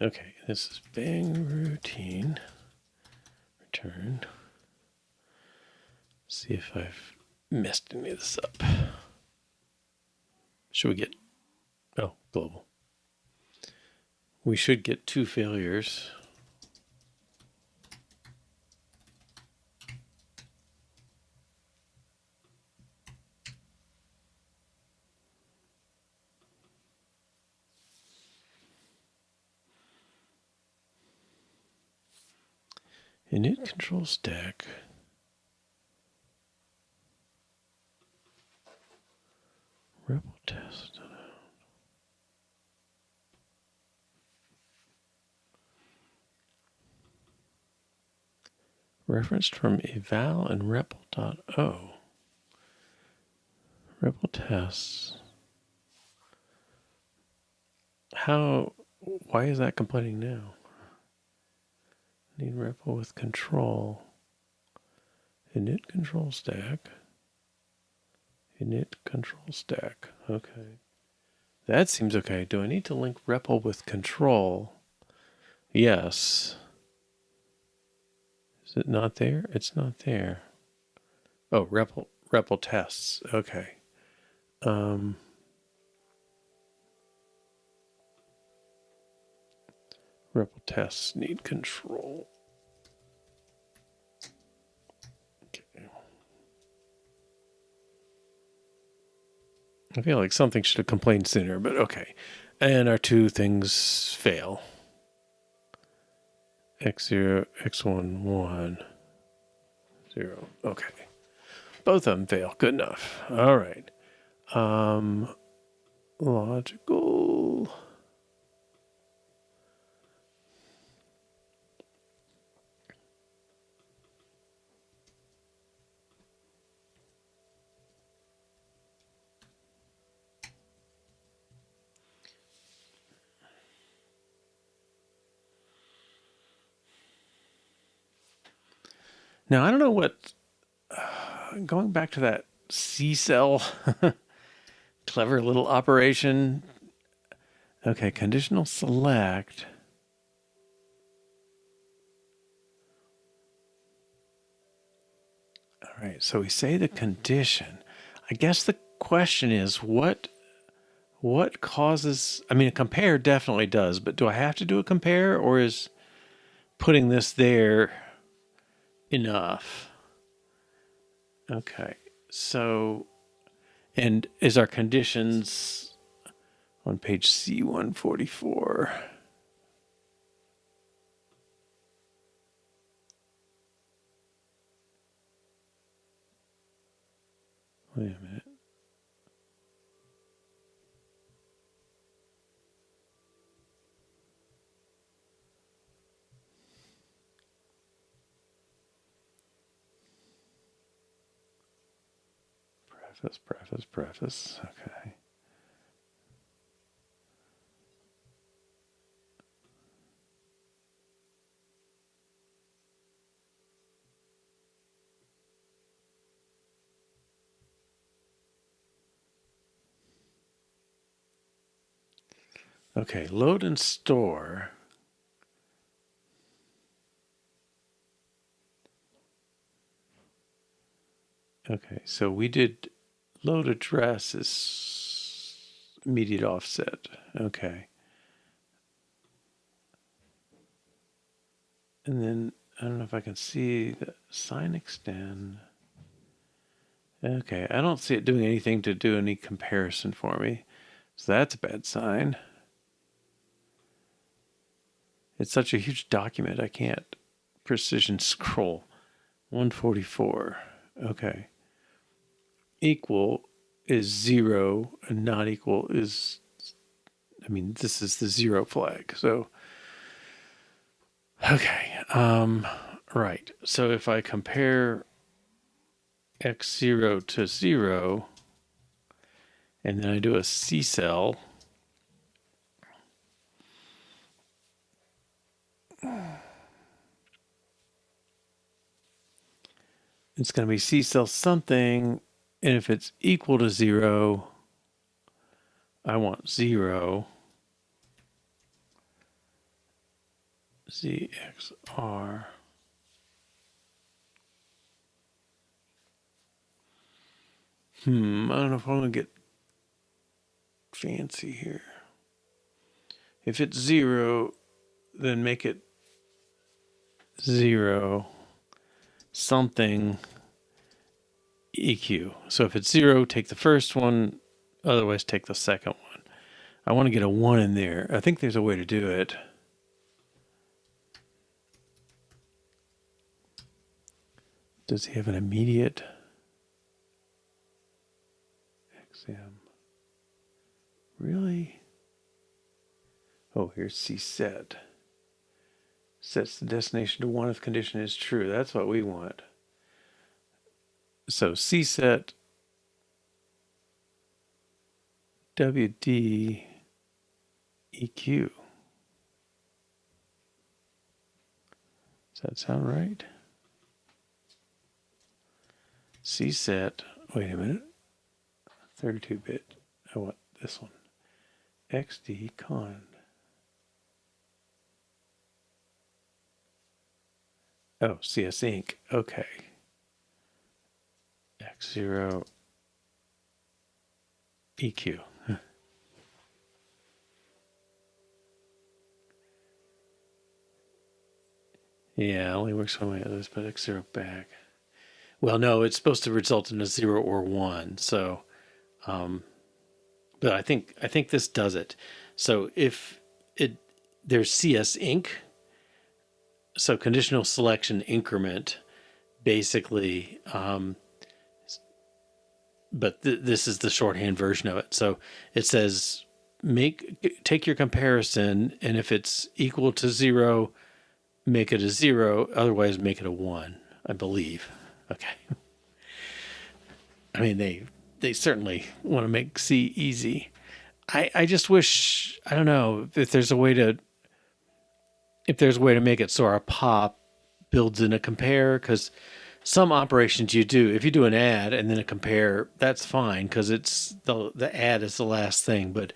Okay, this is bang routine. Return. See if I've messed any of this up. Should we get, oh, global. We should get 2 failures. Init control stack. Rebel test. Referenced from eval and REPL.o. REPL tests. Why is that complaining now? Need REPL with control. Init control stack. Init control stack. Okay. That seems okay. Do I need to link REPL with control? Yes. Is it not there? It's not there. Oh, REPL tests. Okay. REPL tests need control. Okay. I feel like something should have complained sooner, but okay. And our 2 things fail. X0, X1, 1, 0. Okay. Both of them fail. Good enough. All right. Logical. Now, I don't know what, going back to that C cell, clever little operation. Okay, conditional select. All right, so we say the condition. I guess the question is what causes, I mean, a compare definitely does, but do I have to do a compare, or is putting this there enough? Okay, so, and is our conditions on page C144? Wait a minute. Preface. Okay. Okay, load and store. Okay, so we did load address is immediate offset. Okay. And then I don't know if I can see the sign extend. Okay, I don't see it doing anything to do any comparison for me. So that's a bad sign. It's such a huge document, I can't precision scroll. 144. Okay. Equal is 0 and not equal is, I mean, this is the 0 flag. So, okay. Right. So if I compare x0 to 0, and then I do a C cell, it's going to be C cell something, and if it's equal to 0, I want 0. ZXR. I don't know if I want to get fancy here. If it's 0, then make it 0 something EQ. So if it's 0, take the first one, otherwise take the second one. I want to get a 1 in there. I think there's a way to do it. Does he have an immediate XM? Really? Oh, here's C set. Sets the destination to 1 if condition is true. That's what we want. So C set WD EQ. Does that sound right? C set, wait a minute, 32-bit. I want this one. XD con. Oh, CS Inc. Okay. X0 EQ. Yeah, it only works one way. Let's put X0 back. Well, no, it's supposed to result in a 0 or 1. So, but I think this does it. So if there's CS Inc. So conditional selection increment, basically. But this is the shorthand version of it. So it says take your comparison, and if it's equal to 0, make it a 0. Otherwise, make it a 1. I believe. Okay. I mean, they certainly want to make C easy. I just wish, I don't know if there's a way to make it so our pop builds in a compare, because some operations you do, if you do an add and then a compare, that's fine because it's the add is the last thing. But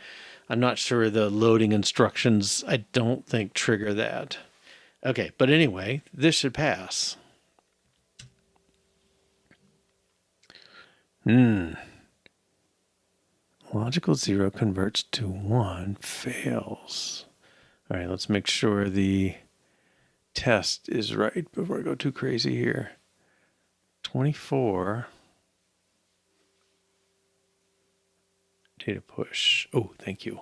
I'm not sure the loading instructions, I don't think, trigger that. Okay, but anyway, this should pass. Logical 0 converts to 1, fails. All right, let's make sure the test is right before I go too crazy here. 24. Data push. Oh, thank you.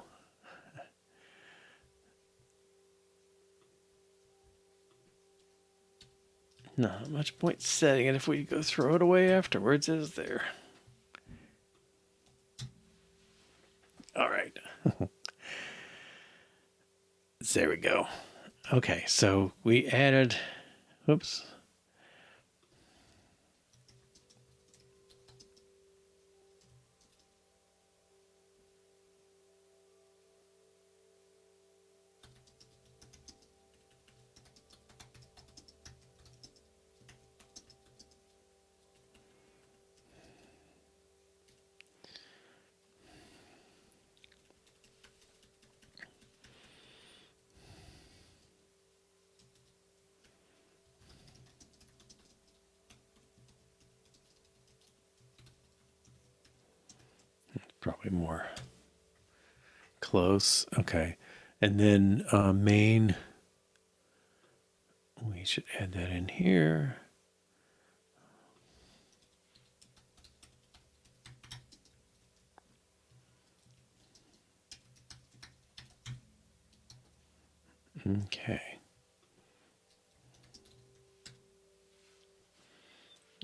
Not much point setting it if we go throw it away afterwards, is there? All right. There we go. Okay, so we added, whoops. Probably more close. Okay. And then main, we should add that in here. Okay.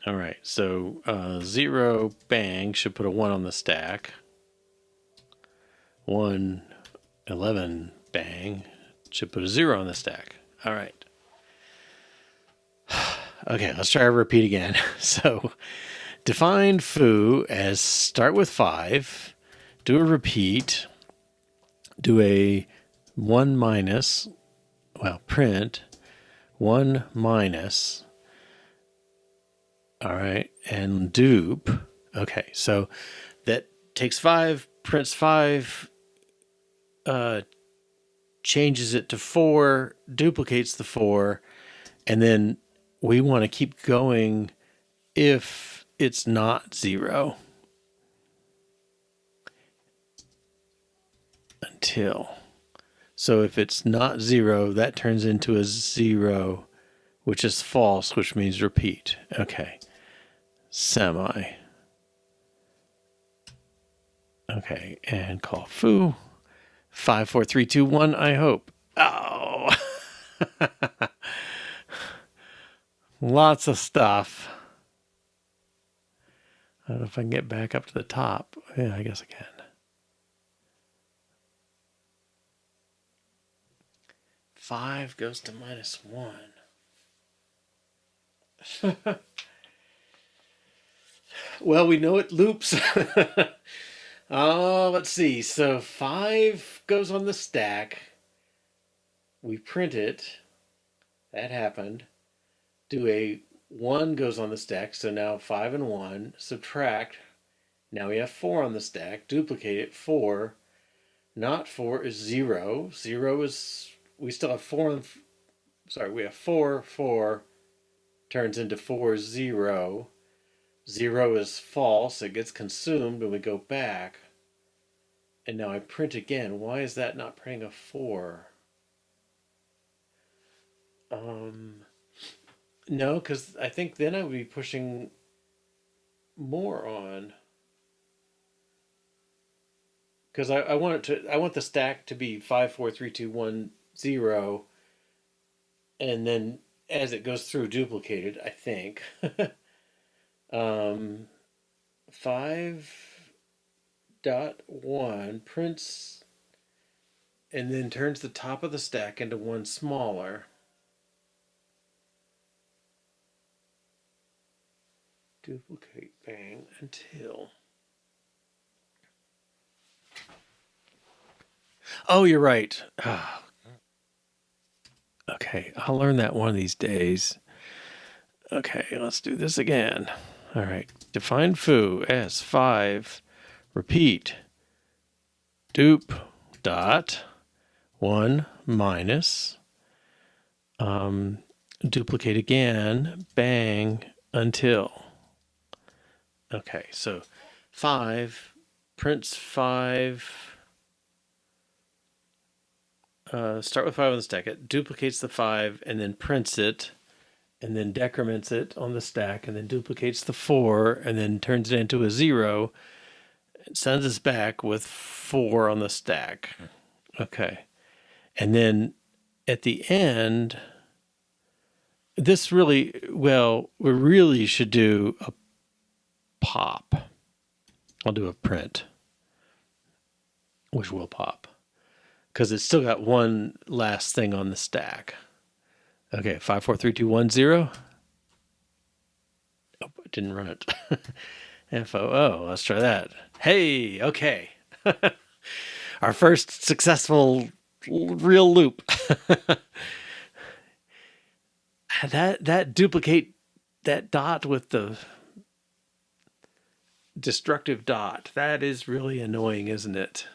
All right. So 0 bang should put a 1 on the stack. 1 11 bang should put a 0 on the stack. All right. Okay, let's try a repeat again. So define foo as start with 5, do a repeat, do a 1 minus, well, print 1 minus, all right, and dupe. Okay, so that takes 5, prints 5, changes it to 4, duplicates the 4, and then we want to keep going if it's not 0 until. So if it's not 0, that turns into a 0, which is false, which means repeat. Okay. Semi. Okay, and call foo. 5, 4, 3, 2, 1, I hope. Oh. Lots of stuff. I don't know if I can get back up to the top. Yeah, I guess I can. 5 goes to -1. Well, we know it loops. Let's see. So 5 goes on the stack. We print it. That happened. Do a 1 goes on the stack. So now 5 and 1. Subtract. Now we have 4 on the stack. Duplicate it. 4. Not 4 is 0. 0 is... We still have 4. Sorry, we have 4. 4 turns into 4, 0. 0 is false. It gets consumed when we go back. And now I print again. Why is that not printing a 4? No, because I think then I would be pushing more on. Because I want it to. I want the stack to be 5, 4, 3, 2, 1, 0, and then as it goes through, duplicated. I think. 5.1 prints and then turns the top of the stack into one smaller. Duplicate, bang, until. Oh, you're right. Okay, I'll learn that one of these days. Okay, let's do this again. All right, define foo as 5. Repeat. Dupe dot 1 minus. Duplicate again. Bang until. Okay, so 5 prints 5. Start with 5 on the stack. It duplicates the 5 and then prints it, and then decrements it on the stack, and then duplicates the 4 and then turns it into a 0. It sends us back with 4 on the stack. Okay, and then at the end, this really well, we really should do a pop. I'll do a print, which will pop. Because it's still got one last thing on the stack. Okay, 5, 4, 3, 2, 1, 0. Oh, I didn't run it. FOO. Let's try that. Hey, okay. Our first successful real loop. that duplicate that dot with the destructive dot. That is really annoying, isn't it?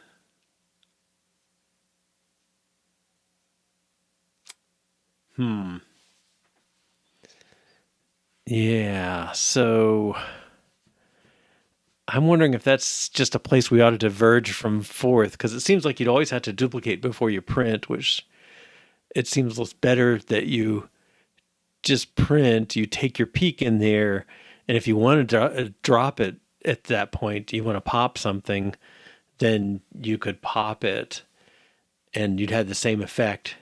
Yeah, so I'm wondering if that's just a place we ought to diverge from fourth, because it seems like you'd always have to duplicate before you print, which it seems better that you just print, you take your peek in there, and if you want to drop it at that point, you want to pop something, then you could pop it, and you'd have the same effect.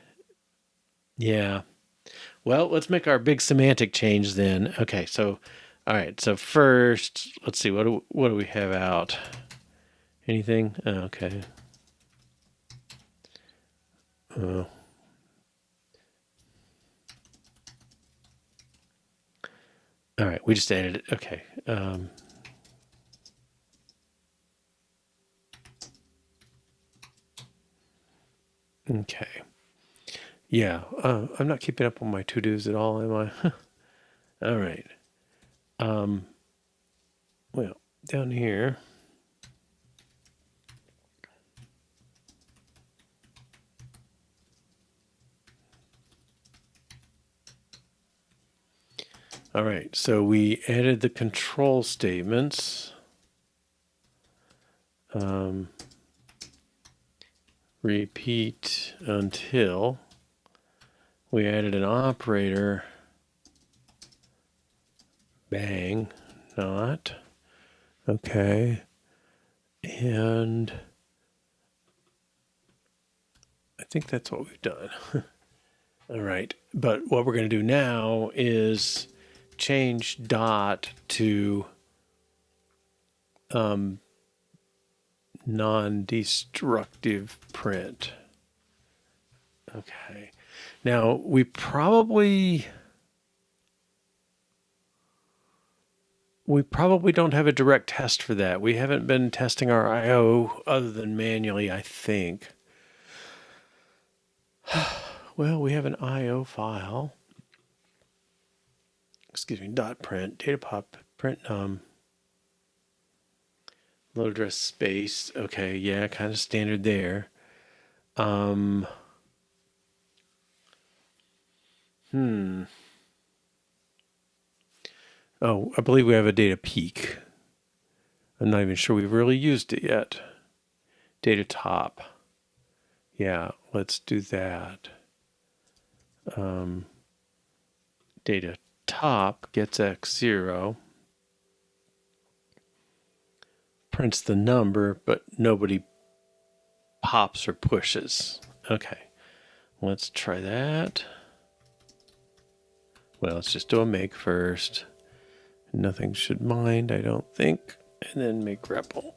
Yeah. Well, let's make our big semantic change then. Okay, so, all right. So first, let's see. What do we have out? Anything? Oh, okay. Oh. All right. We just added it. Okay. Okay. Yeah. I'm not keeping up on my to-dos at all, am I? All right. Well, down here. All right, so we added the control statements. Repeat until. We added an operator. Bang, not. Okay. And I think that's what we've done. All right. But what we're going to do now is change dot to non-destructive print. Okay. Now we probably don't have a direct test for that. We haven't been testing our I/O other than manually, I think. Well, we have an I/O file. Excuse me, dot print, data pop, print load address space. Okay, yeah, kind of standard there. Oh, I believe we have a data peak. I'm not even sure we've really used it yet. Data top. Yeah, let's do that. Data top gets X0. Prints the number, but nobody pops or pushes. Okay, let's try that. Well, let's just do a make first. Nothing should mind, I don't think. And then make REPL.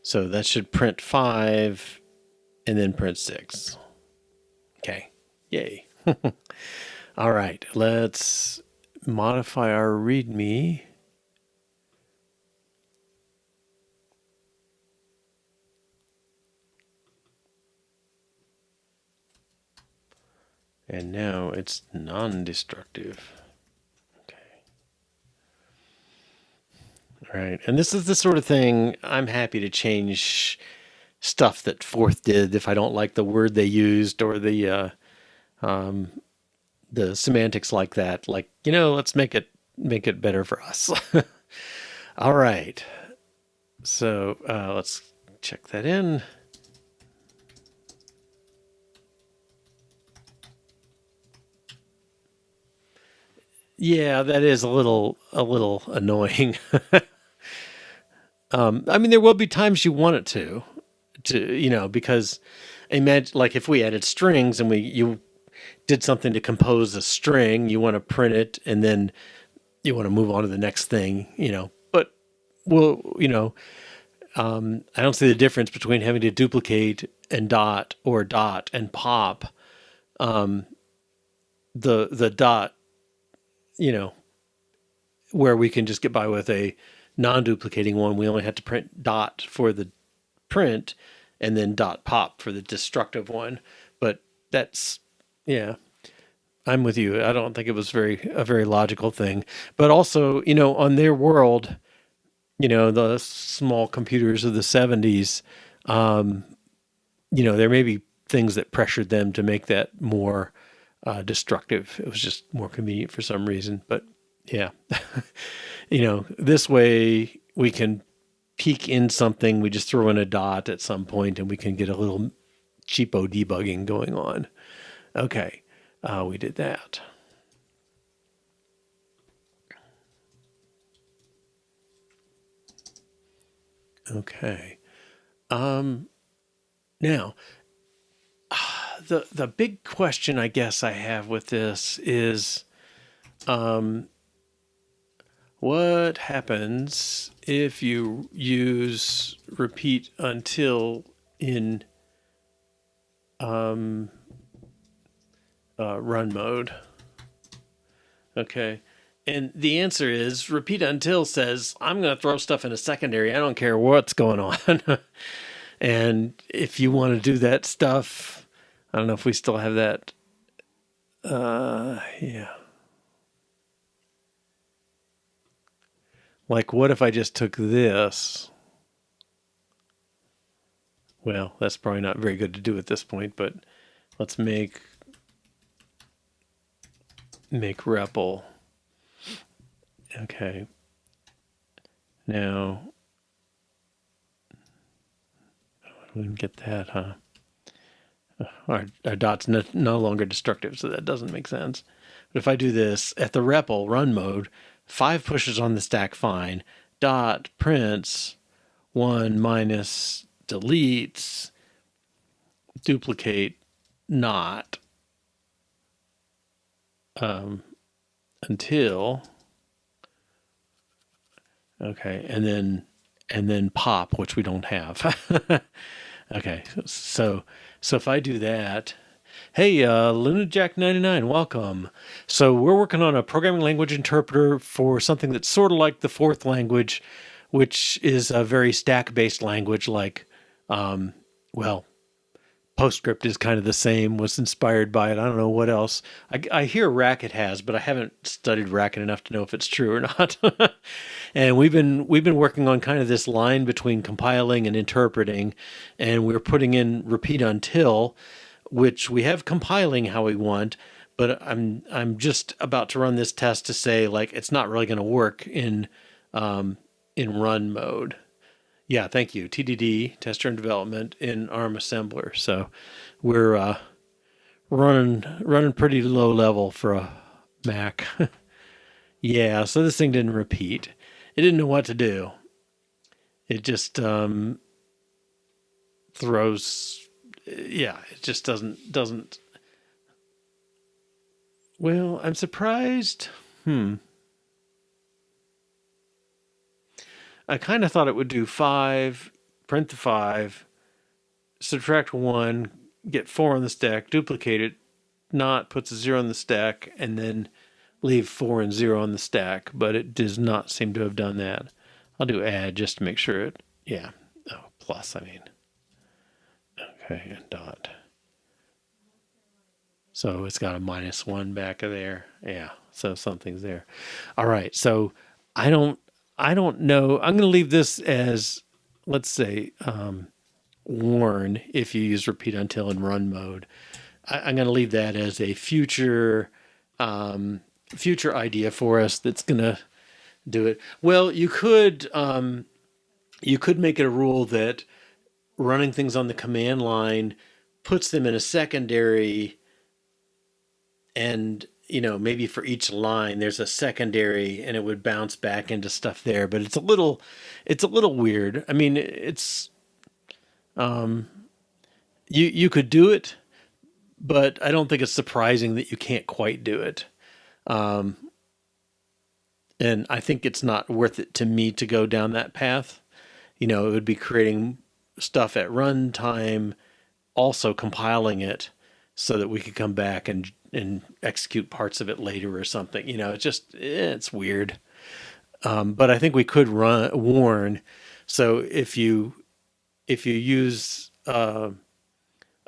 So that should print 5 and then print 6. Okay, yay. All right, let's modify our README. And now it's non-destructive. Okay. All right, and this is the sort of thing I'm happy to change stuff that Forth did if I don't like the word they used or the semantics like that. Like, let's make it better for us. All right. So let's check that in. Yeah, that is a little annoying. I mean, there will be times you want it to, because imagine like if we added strings and you did something to compose a string, you want to print it and then you want to move on to the next thing. But I don't see the difference between having to duplicate and dot or dot and pop. The dot, where we can just get by with a non-duplicating one. We only have to print dot for the print and then dot pop for the destructive one. But that's, yeah, I'm with you. I don't think it was a very logical thing. But also, on their world, the small computers of the 70s, there may be things that pressured them to make that more destructive. It was just more convenient for some reason. But yeah, this way we can peek in something. We just throw in a dot at some point and we can get a little cheapo debugging going on. Okay, we did that. Okay. Now, the big question I guess I have with this is, what happens if you use repeat until in run mode? Okay. And the answer is repeat until says, I'm going to throw stuff in a secondary. I don't care what's going on. And if you want to do that stuff, I don't know if we still have that. Yeah. Like, what if I just took this? well, that's probably not very good to do at this point, but let's make REPL. Okay. Now, we didn't get that, huh? Our dot's no longer destructive, so that doesn't make sense. But if I do this at the REPL run mode, 5 pushes on the stack fine, dot prints 1 minus deletes duplicate not until okay, and then pop, which we don't have. Okay, so if I do that, hey, LunaJack99, welcome. So we're working on a programming language interpreter for something that's sort of like the fourth language, which is a very stack-based language like, well, PostScript is kind of the same, was inspired by it. I don't know what else. I hear Racket has, but I haven't studied Racket enough to know if it's true or not. And we've been working on kind of this line between compiling and interpreting, and we're putting in repeat until, which we have compiling how we want, but I'm just about to run this test to say like it's not really going to work in run mode. Yeah, thank you. TDD, tester and development in ARM assembler. So we're running pretty low level for a Mac. Yeah, so this thing didn't repeat. It didn't know what to do. It just throws. Yeah, it just doesn't. Well, I'm surprised. I kind of thought it would do 5, print the 5, subtract 1, get 4 on the stack, duplicate it, not, puts a 0 on the stack, and then leave 4 and 0 on the stack, but it does not seem to have done that. I'll do add just to make sure it, yeah. Oh, plus, I mean. Okay, and dot. So it's got a -1 back of there. Yeah, so something's there. All right, so I don't know. I'm going to leave this as, let's say, warn if you use repeat until in run mode. I'm going to leave that as a future idea for us that's going to do it. Well, you could make it a rule that running things on the command line puts them in a secondary, and maybe for each line there's a secondary and it would bounce back into stuff there, but it's a little weird. I mean, it's you could do it, but I don't think it's surprising that you can't quite do it. And I think it's not worth it to me to go down that path. It would be creating stuff at runtime, also compiling it so that we could come back and execute parts of it later or something. It's weird. But I think we could warn. So if you use a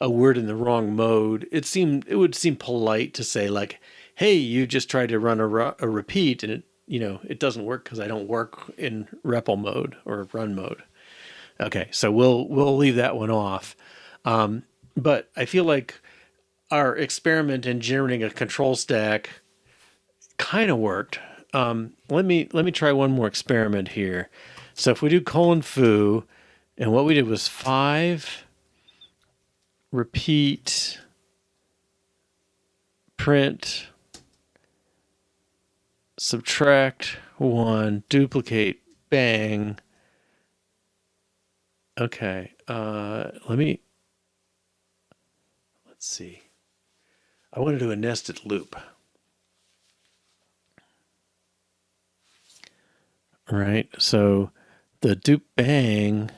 word in the wrong mode, it would seem polite to say like, hey, you just tried to run a repeat and it doesn't work because I don't work in REPL mode or run mode. Okay, so we'll leave that one off. But I feel like our experiment in generating a control stack kind of worked. Let me try one more experiment here. So if we do :foo, and what we did was 5 repeat print subtract 1 duplicate bang. Okay, let's see. I want to do a nested loop. Right, so the dupe bang.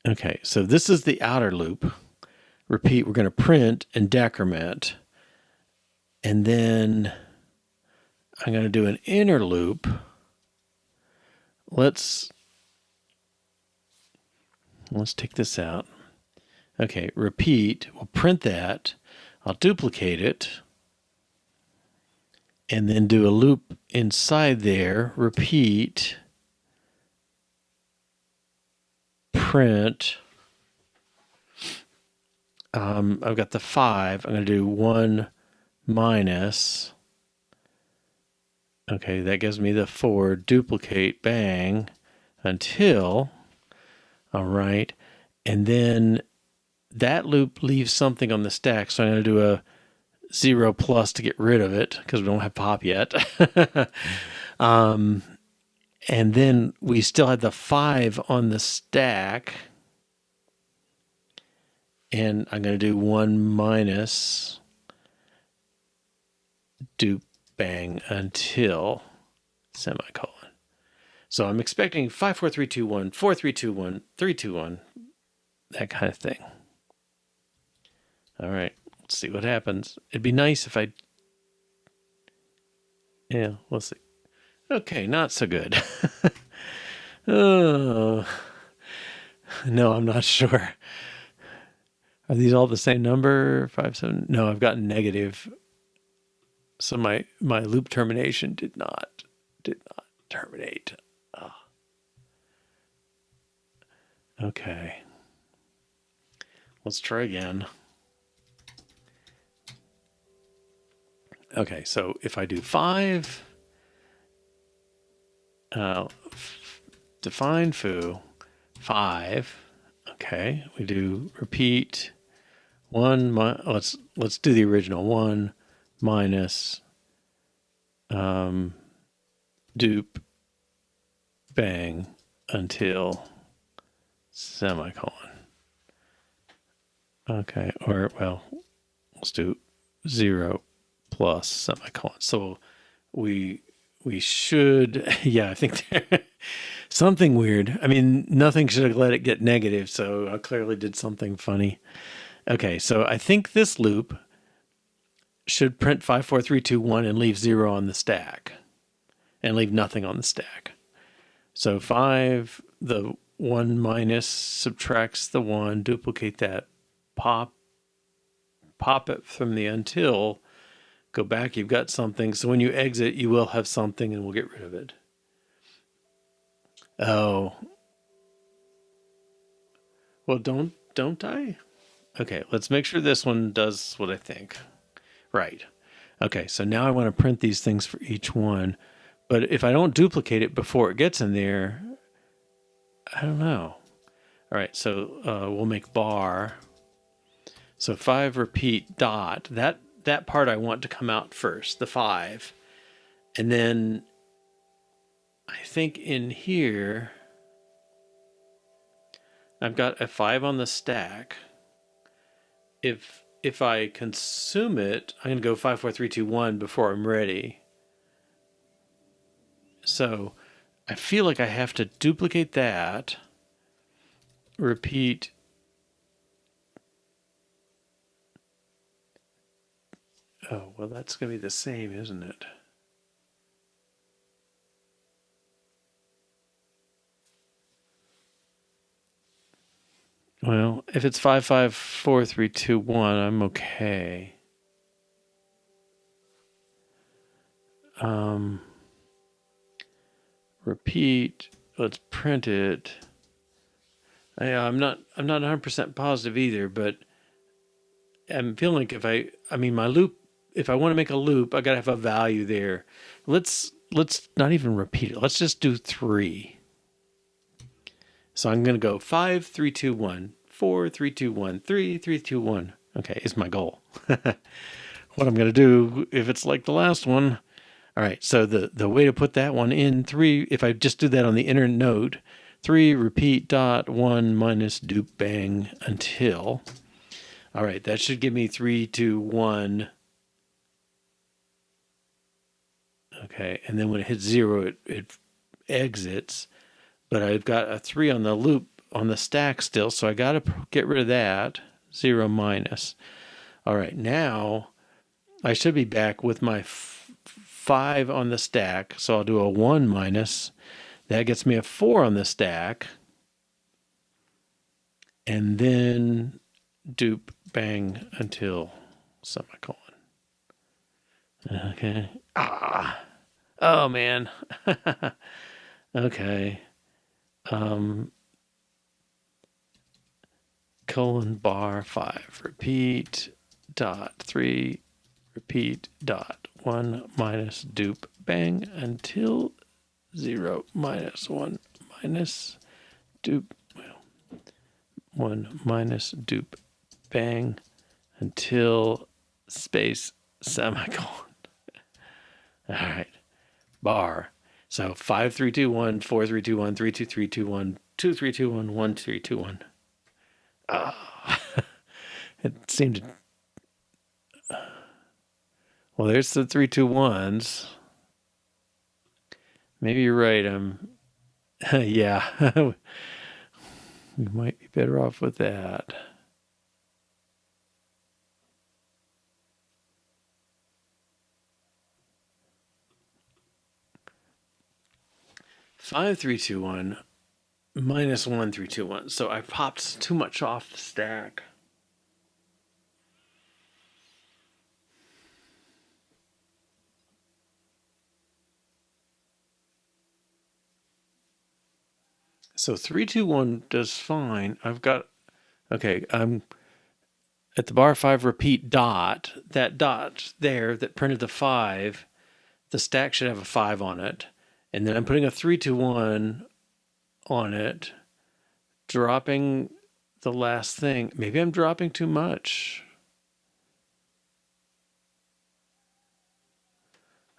Okay, so this is the outer loop. Repeat, we're going to print and decrement. And then I'm going to do an inner loop. Let's take this out. Okay, repeat, we'll print that. I'll duplicate it. And then do a loop inside there, repeat. print. I've got the 5. I'm going to do 1 minus. Okay, that gives me the 4. Duplicate, bang, until. All right. And then that loop leaves something on the stack. So I'm going to do a 0 plus to get rid of it because we don't have pop yet. And then we still have the 5 on the stack. And I'm going to do 1 minus dupe bang until semicolon. So I'm expecting 5, 4, 3, 2, 1, 4, 3, 2, 1, 3, 2, 1, that kind of thing. All right, let's see what happens. It'd be nice if yeah, we'll see. Okay, not so good. Oh, no, I'm not sure. Are these all the same number? 5, 7? No, I've gotten negative. So my loop termination did not terminate. Oh. Okay. Let's try again. Okay, so if I do 5, define foo, 5. Okay, we do repeat 1. Let's do the original 1 minus dupe bang until semicolon. Okay, or well, let's do 0 plus semicolon. So we should, yeah, I think something weird. I mean, nothing should have let it get negative, so I clearly did something funny. Okay, so I think this loop should print 5, 4, 3, 2, 1 and leave 0 on the stack and leave nothing on the stack. So 5, the 1 minus subtracts the 1, duplicate that, pop it from the until, go back, you've got something. So when you exit, you will have something and we'll get rid of it. Oh. Well, don't I? Okay, let's make sure this one does what I think. Right. Okay, so now I want to print these things for each one. But if I don't duplicate it before it gets in there, I don't know. All right, so we'll make bar. So 5 repeat dot. That part I want to come out first, the 5. And then I think in here, I've got a 5 on the stack. If I consume it, I'm going to go 5, 4, 3, 2, 1 before I'm ready. So I feel like I have to duplicate that, repeat. Oh, well, that's going to be the same, isn't it? Well, if it's 5, 5, 4, 3, 2, 1, I'm okay. Repeat. Let's print it. I'm not 100% positive either, but I'm feeling like I mean my loop, if I want to make a loop, I got to have a value there. Let's not even repeat it. Let's just do 3. So I'm going to go 5, 3, 2, 1, 4, 3, 2, 1, 3, 3, 2, 1. Okay, is my goal. What I'm going to do if it's like the last one. All right, so the way to put that one in 3, if I just do that on the inner node, 3 repeat dot 1 minus dupe bang until. All right, that should give me 3, 2, 1. Okay, and then when it hits 0, it exits. But I've got a 3 on the loop on the stack still, so I got to get rid of that. 0 minus. All right, now I should be back with my 5 on the stack, so I'll do a 1 minus. That gets me a 4 on the stack. And then dupe bang until semicolon. Okay. Oh, man. Okay. colon bar 5, repeat dot 3, repeat dot 1 minus dupe bang until 0 minus 1 minus dupe, 1 minus dupe bang until space semicolon. All right, bar. So 5 3 2 1 4 3 2 1 3 2 3 2 1 2 3 2 1 1 3 2 1. It seemed to. Well, there's the 3 2 1s. Maybe you're right. Yeah. We might be better off with that. Five, three, two, one, minus 1, 3, 2, 1. So I popped too much off the stack. So 3 2 1 does fine. I've got, okay, I'm at the bar 5 repeat dot. That dot there that printed the 5, the stack should have a 5 on it. And then I'm putting a 3 2 1 on it, dropping the last thing. Maybe I'm dropping too much.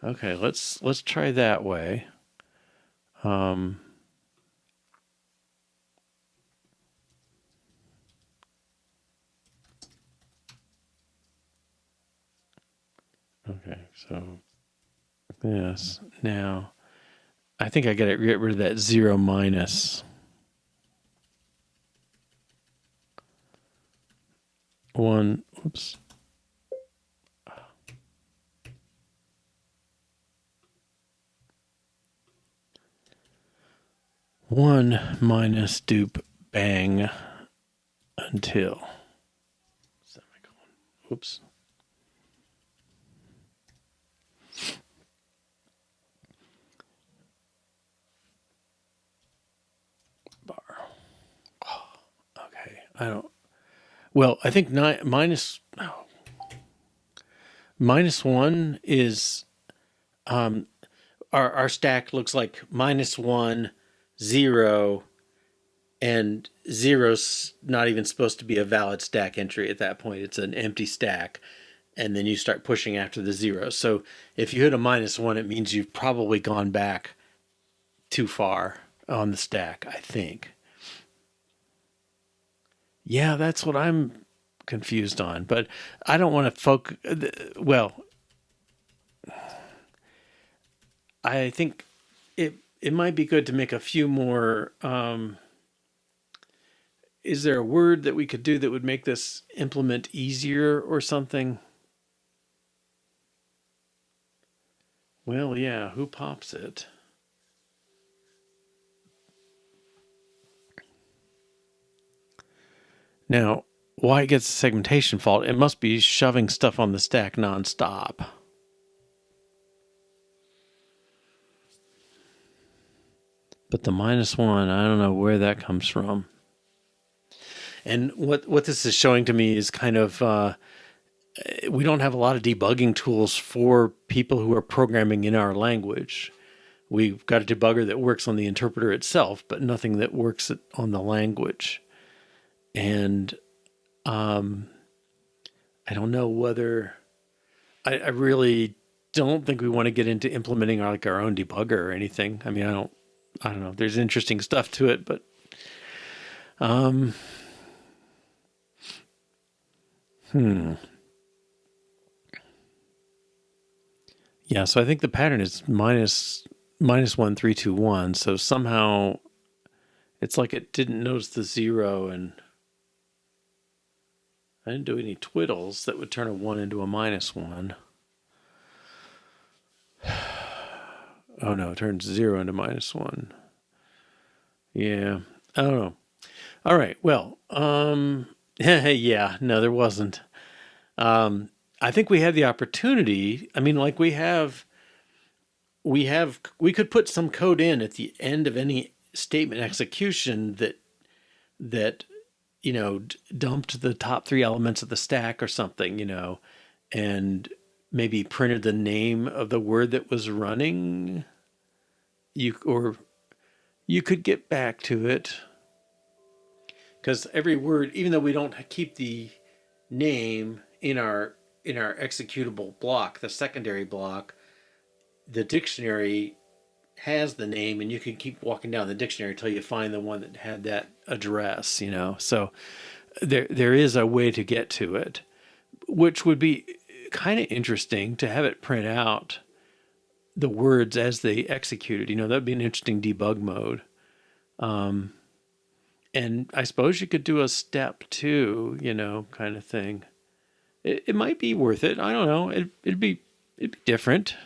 Okay, let's try that way. Okay, so this now, I think I got to get rid of that 0 minus 1. Oops. One minus dupe bang until semicolon. Oops. Bar. Oh, okay. I don't. Well, I think minus 1 is our stack looks like minus 1, 0, and zero's not even supposed to be a valid stack entry at that point. It's an empty stack. And then you start pushing after the 0. So if you hit a minus 1, it means you've probably gone back too far on the stack, I think. Yeah, that's what I'm confused on. But I don't want to focus. Well, I think it might be good to make a few more. Is there a word that we could do that would make this implement easier or something? Well, yeah, who pops it? Now, why it gets a segmentation fault, it must be shoving stuff on the stack nonstop. But the minus 1, I don't know where that comes from. And what this is showing to me is kind of we don't have a lot of debugging tools for people who are programming in our language. We've got a debugger that works on the interpreter itself, but nothing that works on the language. And I don't know whether I really don't think we want to get into implementing our own debugger or anything. I mean, I don't know. There's interesting stuff to it, but yeah, so I think the pattern is minus 1 3 2 1. So somehow it's like it didn't notice the 0, and I didn't do any twiddles that would turn a 1 into a minus 1. Oh no, it turns 0 into minus 1. Yeah, I don't know. All right, well, yeah, no, there wasn't. I think we had the opportunity. I mean, like we could put some code in at the end of any statement execution that dumped the top three elements of the stack or something, and maybe printed the name of the word that was running, or you could get back to it, because every word, even though we don't keep the name in our executable block, the secondary block, the dictionary has the name, and you can keep walking down the dictionary until you find the one that had that address. So there is a way to get to it, which would be kind of interesting to have it print out the words as they executed. That'd be an interesting debug mode. And I suppose you could do a step two, kind of thing. It might be worth it. I don't know. It'd be different.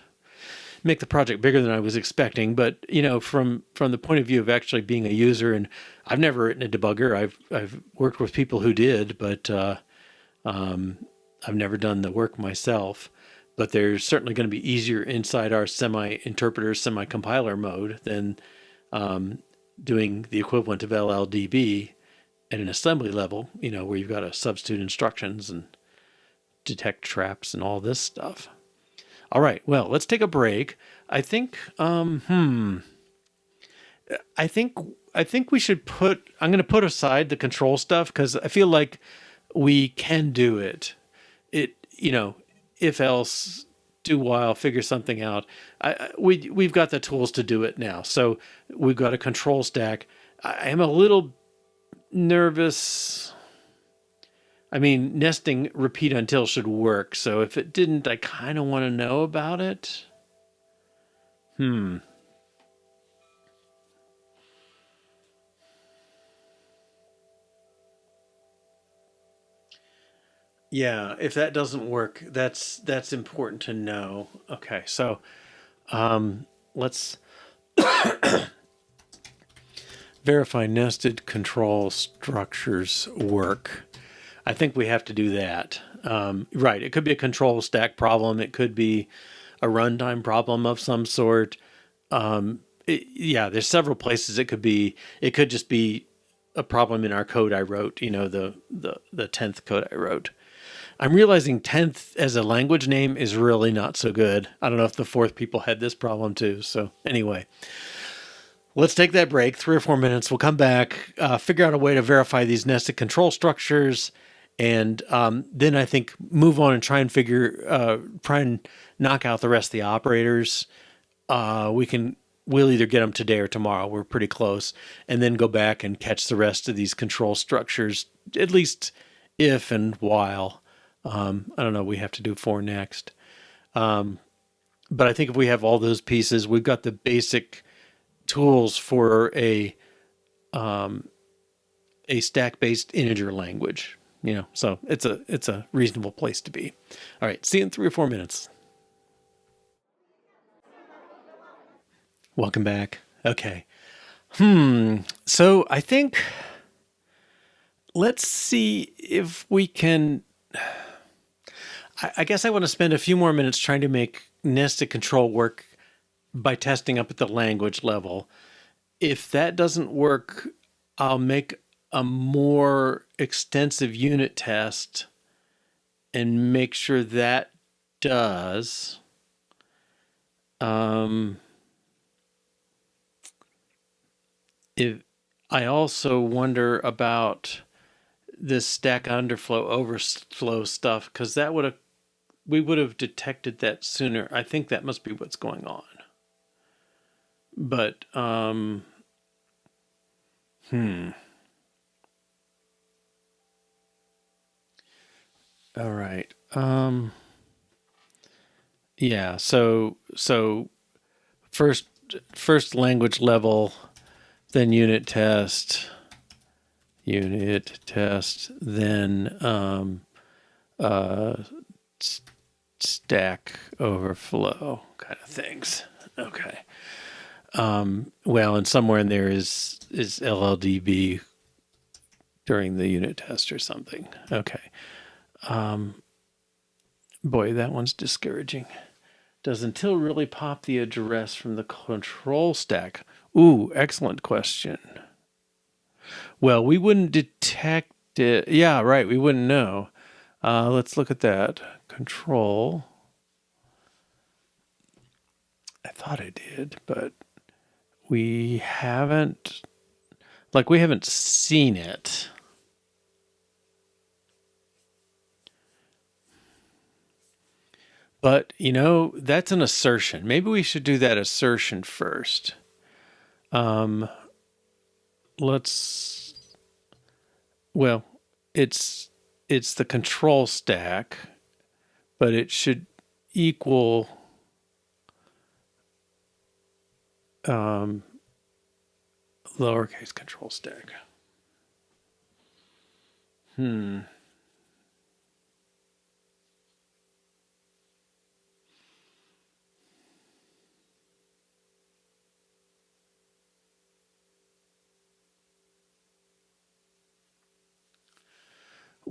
Make the project bigger than I was expecting, but from the point of view of actually being a user, and I've never written a debugger. I've worked with people who did, but I've never done the work myself. But there's certainly going to be easier inside our semi-interpreter, semi-compiler mode than doing the equivalent of LLDB at an assembly level, where you've got to substitute instructions and detect traps and all this stuff. All right, well, let's take a break. I think I think we should I'm going to put aside the control stuff, because I feel like we can do it. If else, do while, figure something out. We've got the tools to do it now. So we've got a control stack. I am a little nervous. I mean, nesting repeat until should work. So if it didn't, I kind of want to know about it. Yeah, if that doesn't work, that's important to know. Okay, so let's verify nested control structures work. I think we have to do that. Right, it could be a control stack problem. It could be a runtime problem of some sort. There's several places it could be. It could just be a problem in our code I wrote, the 10th code I wrote. I'm realizing 10th as a language name is really not so good. I don't know if the 4th people had this problem too. So anyway, let's take that break, 3 or 4 minutes. We'll come back, figure out a way to verify these nested control structures, and then I think move on and try and knock out the rest of the operators. We'll either get them today or tomorrow. We're pretty close, and then go back and catch the rest of these control structures, at least if and while. I don't know. We have to do 4 next. But I think if we have all those pieces, we've got the basic tools for a stack-based integer language. So it's a reasonable place to be. All right. See you in 3 or 4 minutes. Welcome back. Okay. So I think let's see if we can. I guess I want to spend a few more minutes trying to make nested control work by testing up at the language level. If that doesn't work, I'll make a more extensive unit test and make sure that does. If I also wonder about this stack underflow overflow stuff, because we would have detected that sooner. I think that must be what's going on. But all right. Yeah. So first language level, then unit test, then stack overflow kind of things. Okay. Well, and somewhere in there is LLDB during the unit test or something. Okay. Boy, that one's discouraging. Does until really pop the address from the control stack? Ooh, excellent question. Well, we wouldn't detect it. Yeah, right. We wouldn't know. Let's look at that. Control. I thought I did, but we haven't. Like, we haven't seen it. But, that's an assertion. Maybe we should do that assertion first. Let's, well, it's the control stack, but it should equal lowercase control stack.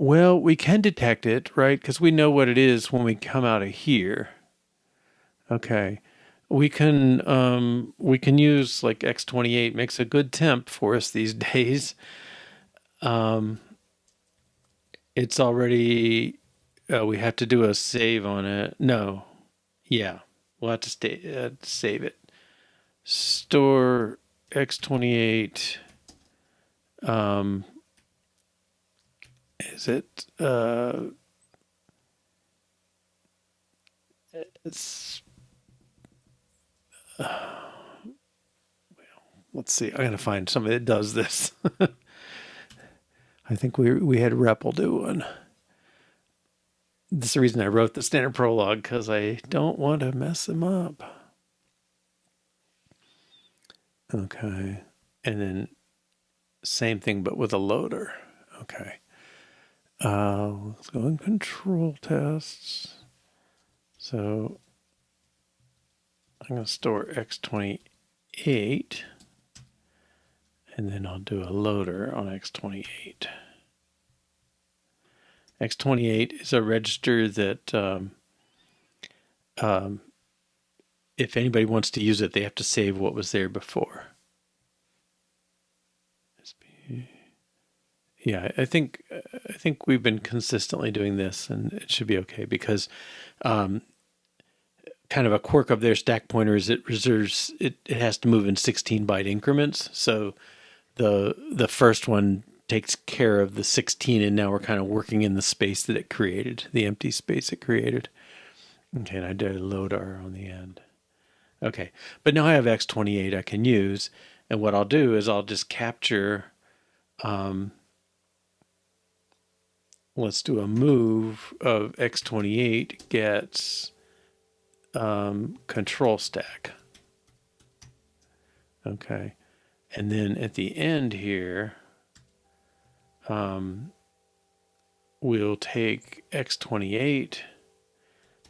Well, we can detect it, right? Because we know what it is when we come out of here. Okay. We can use like X28 makes a good temp for us these days. It's already we have to do a save on it. No. Yeah. We'll have to save it. Store X28 is it it's let's see. I gotta find somebody that does this. I think we had REPL do one. That's the reason I wrote the standard prologue, because I don't want to mess them up. Okay. And then same thing, but with a loader. Okay. Let's go in control tests. So I'm going to store X28, and then I'll do a loader on X28. X28 is a register that if anybody wants to use it, they have to save what was there before. Yeah, I think we've been consistently doing this, and it should be okay, because kind of a quirk of their stack pointer is it reserves it has to move in 16-byte increments. So the first one takes care of the 16, and now we're kind of working in the space that it created, the empty space it created. Okay, and I did a load R on the end. Okay, but now I have X28 I can use, and what I'll do is I'll just capture, let's do a move of X28 gets control stack. Okay, and then at the end here, we'll take X28,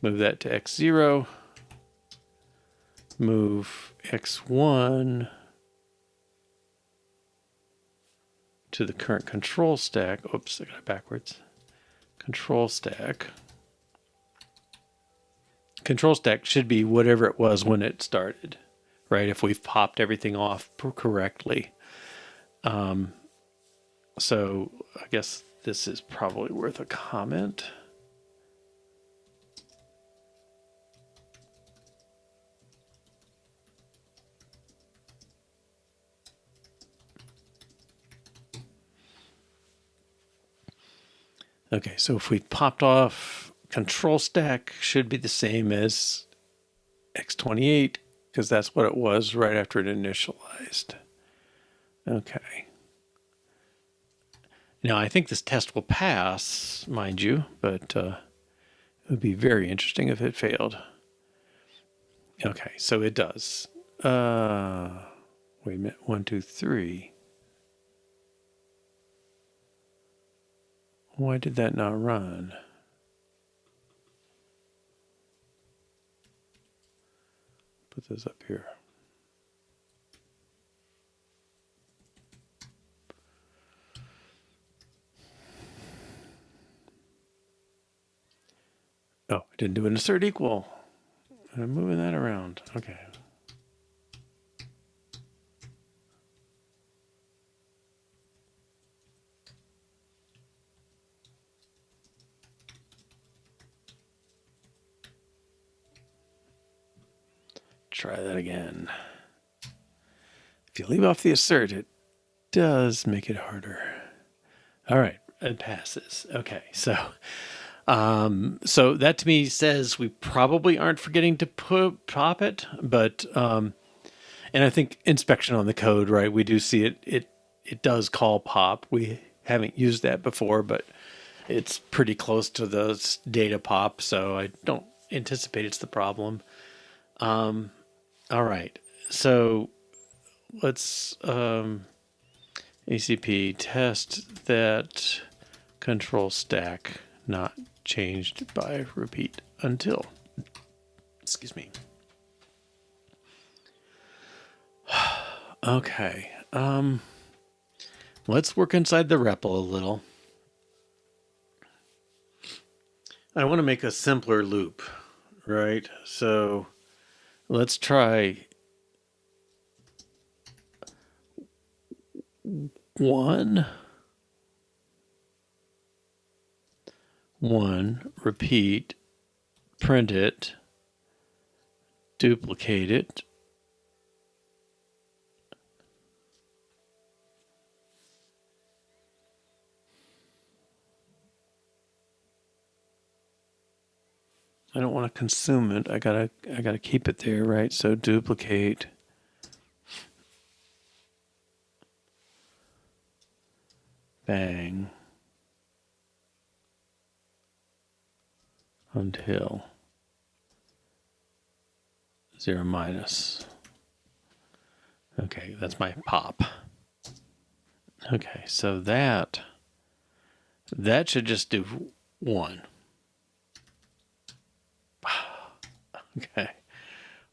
move that to X0, move X1 to the current control stack. Oops, I got it backwards. Control stack. Control stack should be whatever it was when it started, right? If we've popped everything off correctly. So I guess this is probably worth a comment. Okay, so if we popped off, control stack should be the same as X28, because that's what it was right after it initialized. Okay. Now, I think this test will pass, mind you, but it would be very interesting if it failed. Okay, so it does. Wait a minute. 1, 2, 3. Why did that not run? Put this up here. Oh, I didn't do an assert equal. I'm moving that around. Okay. try that again. If you leave off the assert, it does make it harder. All right, it passes. Okay, so that to me says we probably aren't forgetting to pop it, but and I think inspection on the code, right? We do see it does call pop. We haven't used that before, but it's pretty close to the data pop, so I don't anticipate it's the problem. All right, so let's ACP test that control stack not changed by repeat until. Excuse me. Okay. Let's work inside the REPL a little. I want to make a simpler loop, right? So let's try one, repeat, print it, duplicate it, I don't want to consume it. I gotta keep it there, right? So duplicate. Bang. Until 0 minus. Okay, that's my pop. Okay, so that should just do 1. Okay,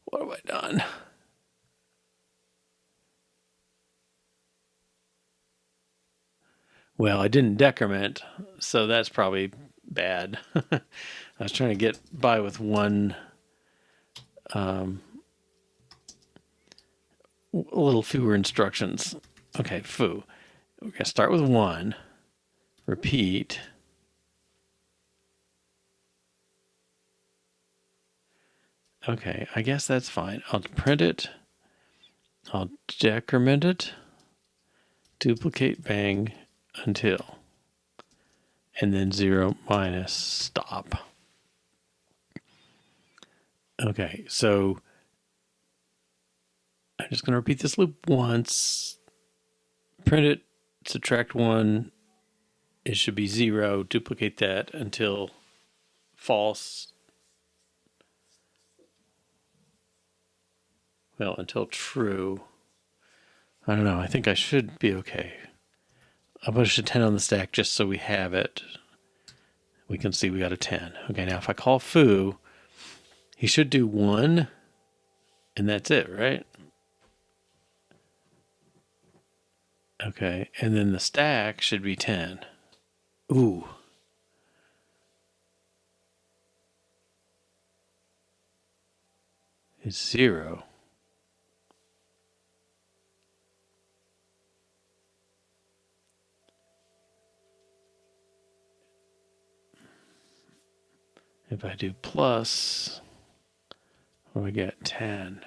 what have I done? Well, I didn't decrement, so that's probably bad. I was trying to get by with one, a little fewer instructions. Okay, foo. We're going to start with 1, repeat. Okay, I guess that's fine. I'll print it. I'll decrement it. Duplicate, bang, until. And then 0 minus stop. Okay, so I'm just going to repeat this loop once. Print it, subtract 1. It should be 0. Duplicate that until false. Well, until true. I don't know. I think I should be okay. I'll push a 10 on the stack just so we have it. We can see we got a 10. Okay, now if I call foo, he should do 1, and that's it, right? Okay, and then the stack should be 10. Ooh. It's 0. If I do plus, what do I get? 10.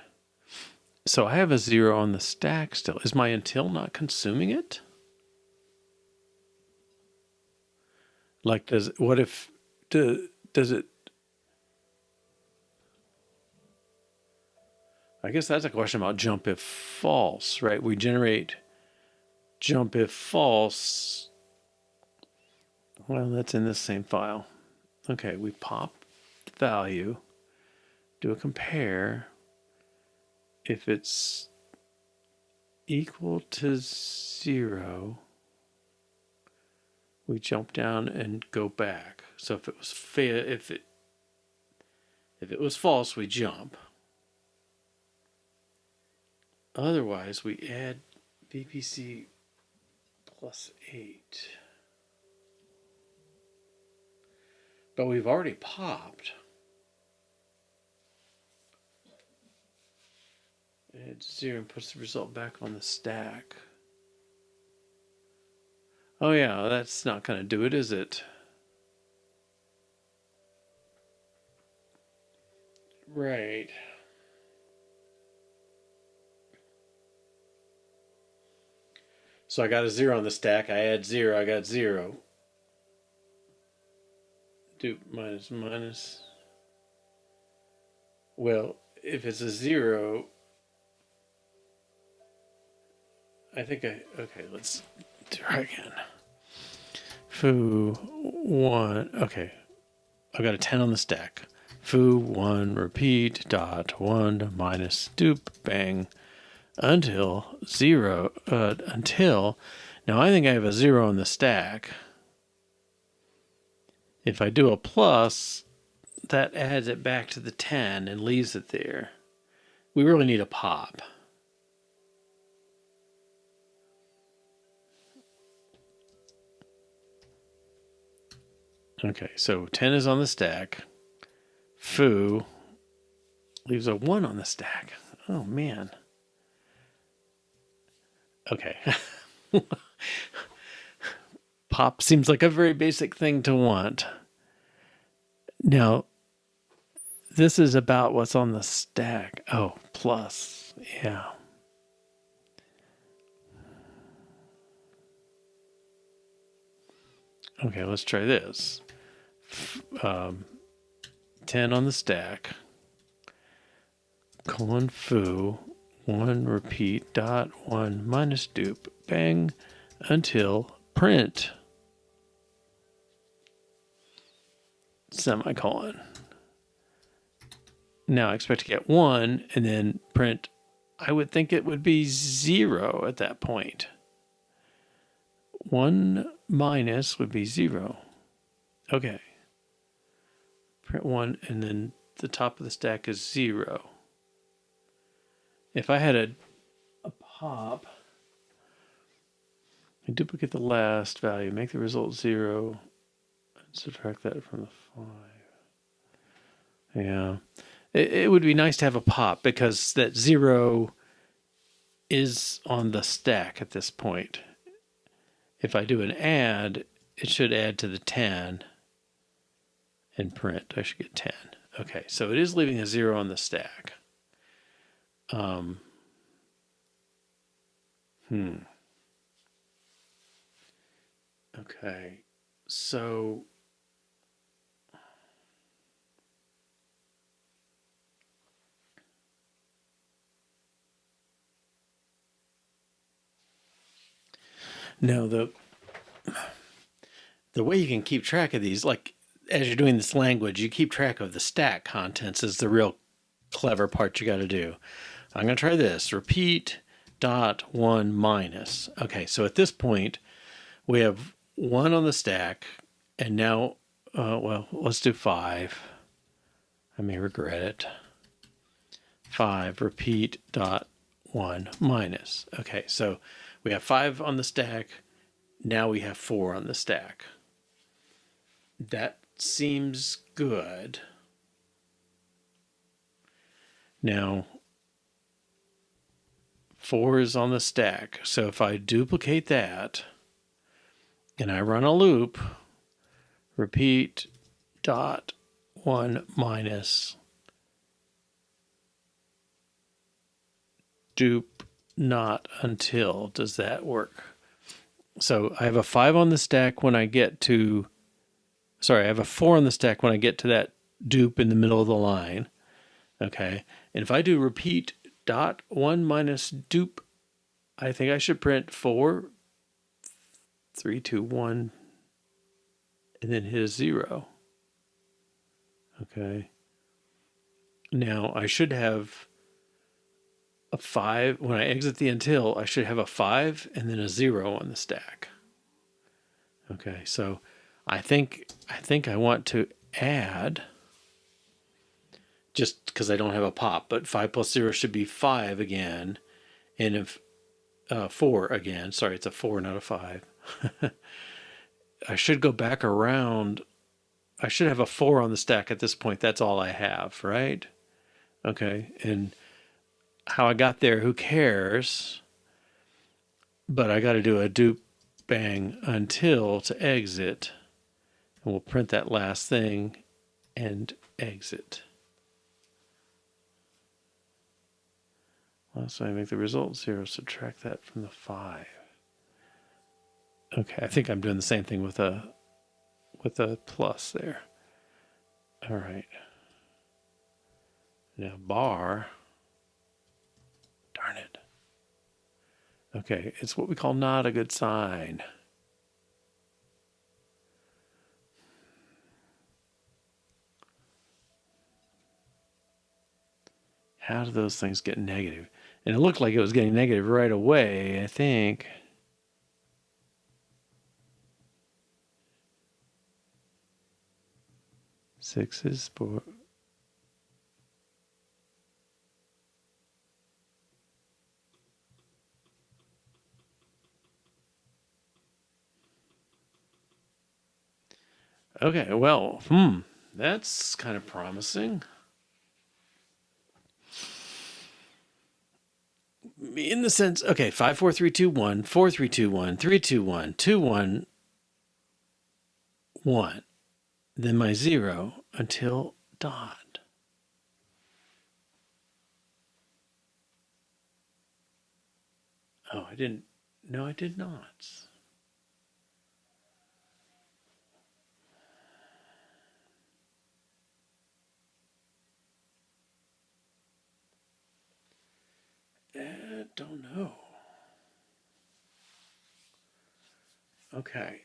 So I have a 0 on the stack still. Is my until not consuming it? Like, does it? I guess that's a question about jump if false, right? We generate jump if false. Well, that's in this same file. Okay, we pop the value, do a compare. If it's equal to 0, we jump down and go back. So if it was if it was false, we jump. Otherwise, we add VPC plus 8. But we've already popped. Add 0 and puts the result back on the stack. Oh yeah, that's not going to do it, is it? Right. So I got a 0 on the stack. I add 0. I got 0. Dupe minus minus. Well, if it's a 0, I think okay, let's try again. Foo 1. Okay. I got a 10 on the stack. Foo 1 repeat dot 1 minus dupe bang until 0 until now I think I have a 0 on the stack. If I do a plus, that adds it back to the 10 and leaves it there. We really need a pop. Okay, so 10 is on the stack. Foo leaves a 1 on the stack. Oh, man. Okay. Pop seems like a very basic thing to want. Now, this is about what's on the stack. Oh, plus. Yeah. Okay, let's try this. 10 on the stack. Colon foo. 1 repeat dot 1 minus dupe. Bang. Until print. Semicolon. Now I expect to get 1 and then print. I would think it would be 0 at that point. 1 minus would be 0. Okay. Print 1 and then the top of the stack is 0. If I had a pop, I duplicate the last value, make the result 0, and subtract that from the 5. Yeah. It would be nice to have a pop because that 0 is on the stack at this point. If I do an add, it should add to the 10 and print. I should get 10. Okay, so it is leaving a 0 on the stack. Okay, so now the way you can keep track of these, like as you're doing this language, you keep track of the stack contents is the real clever part you got to do. I'm going to try this. Repeat dot 1 minus. Okay, so at this point, we have 1 on the stack, and now, well, let's do 5. I may regret it. 5, repeat dot 1 minus. Okay, so we have 5 on the stack. Now we have 4 on the stack. That seems good. Now, 4 is on the stack. So if I duplicate that and I run a loop, repeat dot 1 minus dupe not until, does that work? So I have a 5 on the stack when I get to, I have a 4 on the stack when I get to that dupe in the middle of the line. Okay. And if I do repeat dot 1 minus dupe, I think I should print 4, 3, 2, 1, and then hit a 0. Okay. Now I should have a 5. When I exit the until, I should have a 5 and then a 0 on the stack. Okay, so I think I want to add, just because I don't have a pop, but 5 plus 0 should be 5 again. And if 4 again, sorry, it's a 4, not a 5. I should go back around. I should have a 4 on the stack at this point. That's all I have, right? Okay, and how I got there, who cares? But I got to do a dupe bang until to exit. And we'll print that last thing and exit. So I make the result 0, subtract that from the 5. Okay, I think I'm doing the same thing with a plus there. All right. Now bar. Darn it. Okay, it's what we call not a good sign. How do those things get negative? And it looked like it was getting negative right away, I think. Sixes, four. Okay, well, that's kind of promising. In the sense, okay, 5, 4, 3, 2, 1, 4, 3, 2, 1, 3, 2, 1, 2, 1, 1. Then my 0 until dot. Oh, I didn't. No, I did not. Don't know. Okay.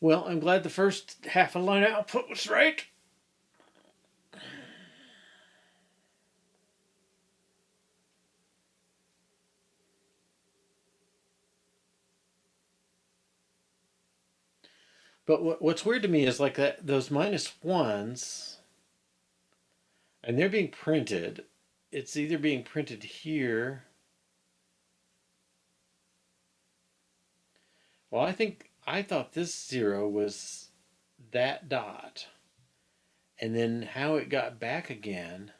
Well, I'm glad the first half of line output was right. But what's weird to me is like that those minus ones, and they're being printed. It's either being printed here. Well, I thought this 0 was that dot, and then how it got back again.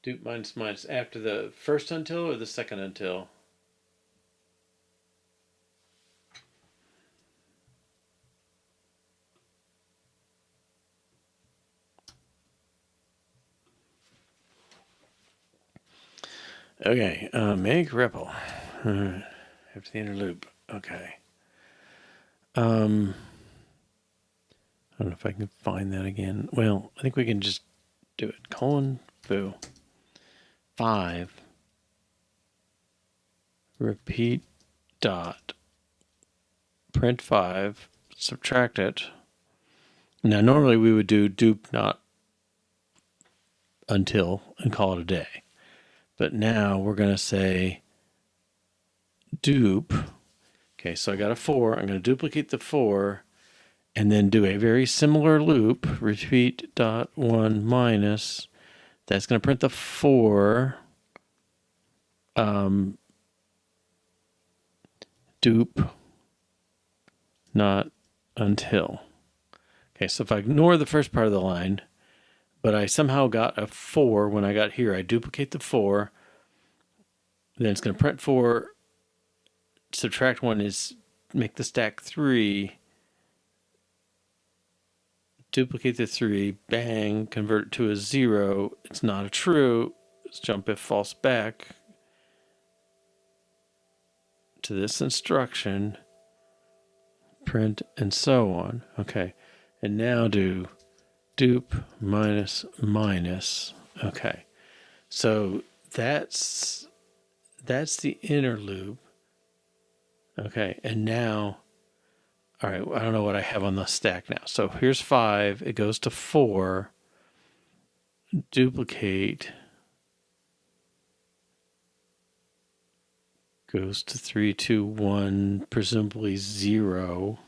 Dupe minus minus after the first until or the second until? Okay, make ripple after the inner loop. Okay. I don't know if I can find that again. Well, I think we can just do it. Colon foo 5 repeat dot print 5 subtract it. Now normally we would do dupe not until and call it a day. But now we're going to say dupe. Okay, so I got a 4. I'm going to duplicate the 4 and then do a very similar loop. Repeat dot 1 minus. That's going to print the 4. Dupe not until. Okay, so if I ignore the first part of the line, but I somehow got a 4 when I got here, I duplicate the 4. Then it's going to print 4. Subtract 1 is make the stack 3. Duplicate the 3. Bang. Convert it to a 0. It's not a true. Let's jump if false back to this instruction. Print and so on. Okay. And now do dupe minus minus. Okay. So that's the inner loop. Okay. And now, all right, I don't know what I have on the stack now. So here's 5. It goes to 4. Duplicate. Goes to 3, 2, 1, presumably 0.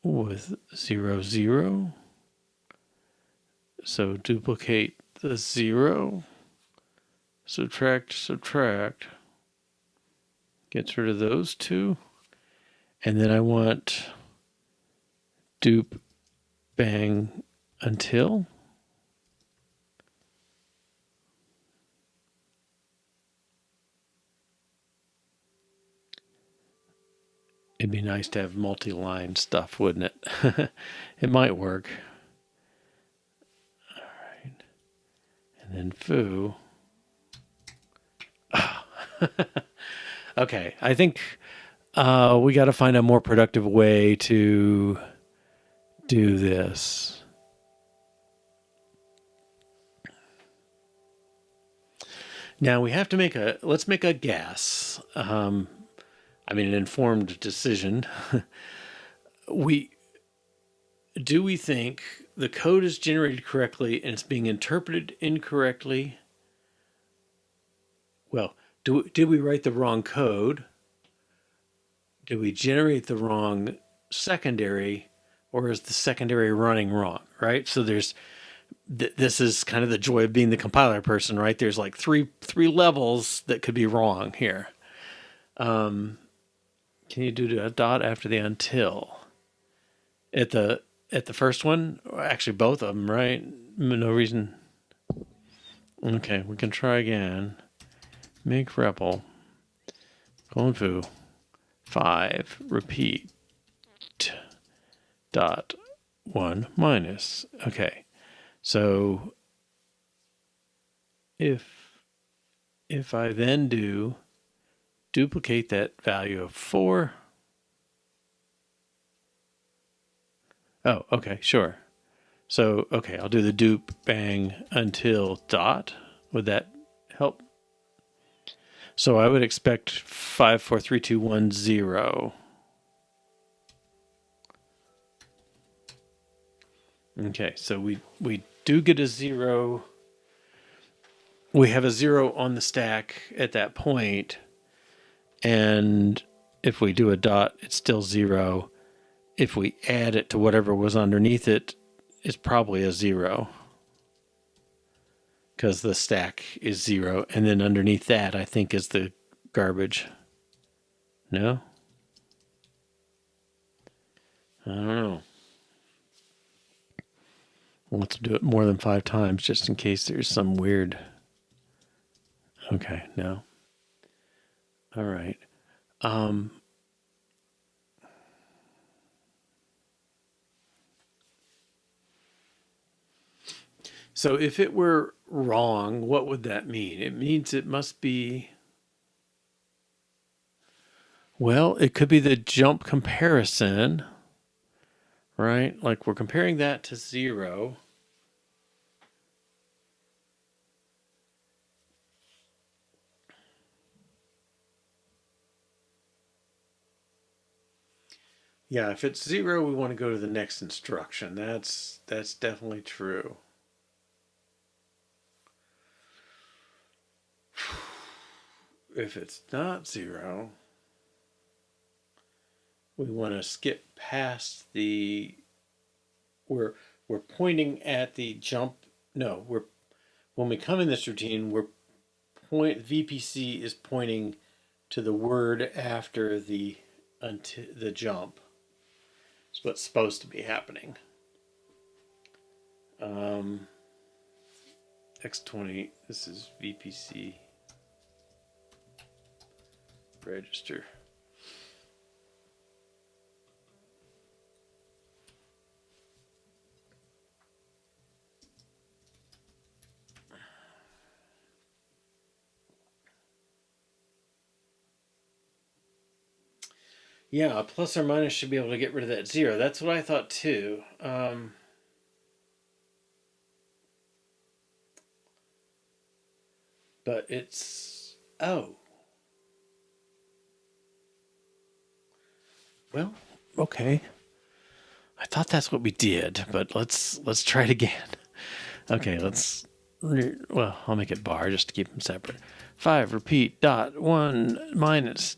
With 0, 0. So duplicate the 0. Subtract, subtract. Gets rid of those 2. And then I want dupe bang until. It'd be nice to have multi-line stuff, wouldn't it? It might work. All right. And then foo Okay, I think we got to find a more productive way to do this. Now we have to let's make a guess. I mean, an informed decision. we Do we think the code is generated correctly and it's being interpreted incorrectly? Well, did we write the wrong code? Did we generate the wrong secondary, or is the secondary running wrong? Right. So this is kind of the joy of being the compiler person, right? There's like three levels that could be wrong here. Can you do a dot after the until at the first one? Actually, both of them, right? No reason. Okay, we can try again. Make REPL foo 5 repeat dot 1 minus. Okay, so if I then duplicate that value of 4. Oh, okay, sure. So, okay, I'll do the dupe bang until dot. Would that help? So I would expect 5, 4, 3, 2, 1, 0. Okay, so we do get a 0. We have a 0 on the stack at that point, and if we do a dot, it's still 0. If we add it to whatever was underneath it, it's probably a 0 because the stack is 0, and then underneath that I think is the garbage. No? I don't know. Let's do it more than 5 times just in case there's some weird. Okay, no. All right. So if it were wrong, what would that mean? It means it must be. Well, it could be the jump comparison, right? Like we're comparing that to 0. Yeah, if it's 0, we want to go to the next instruction. That's definitely true. If it's not 0, we want to skip past the. We're pointing at the jump. No, when we come in this routine, VPC is pointing to the word after the jump. It's what's supposed to be happening. X20. This is VPC register. Yeah, a plus or minus should be able to get rid of that 0. That's what I thought too. But it's well, okay. I thought that's what we did, but let's try it again. Okay, I'll make it bar just to keep them separate. 5 repeat dot 1 minus.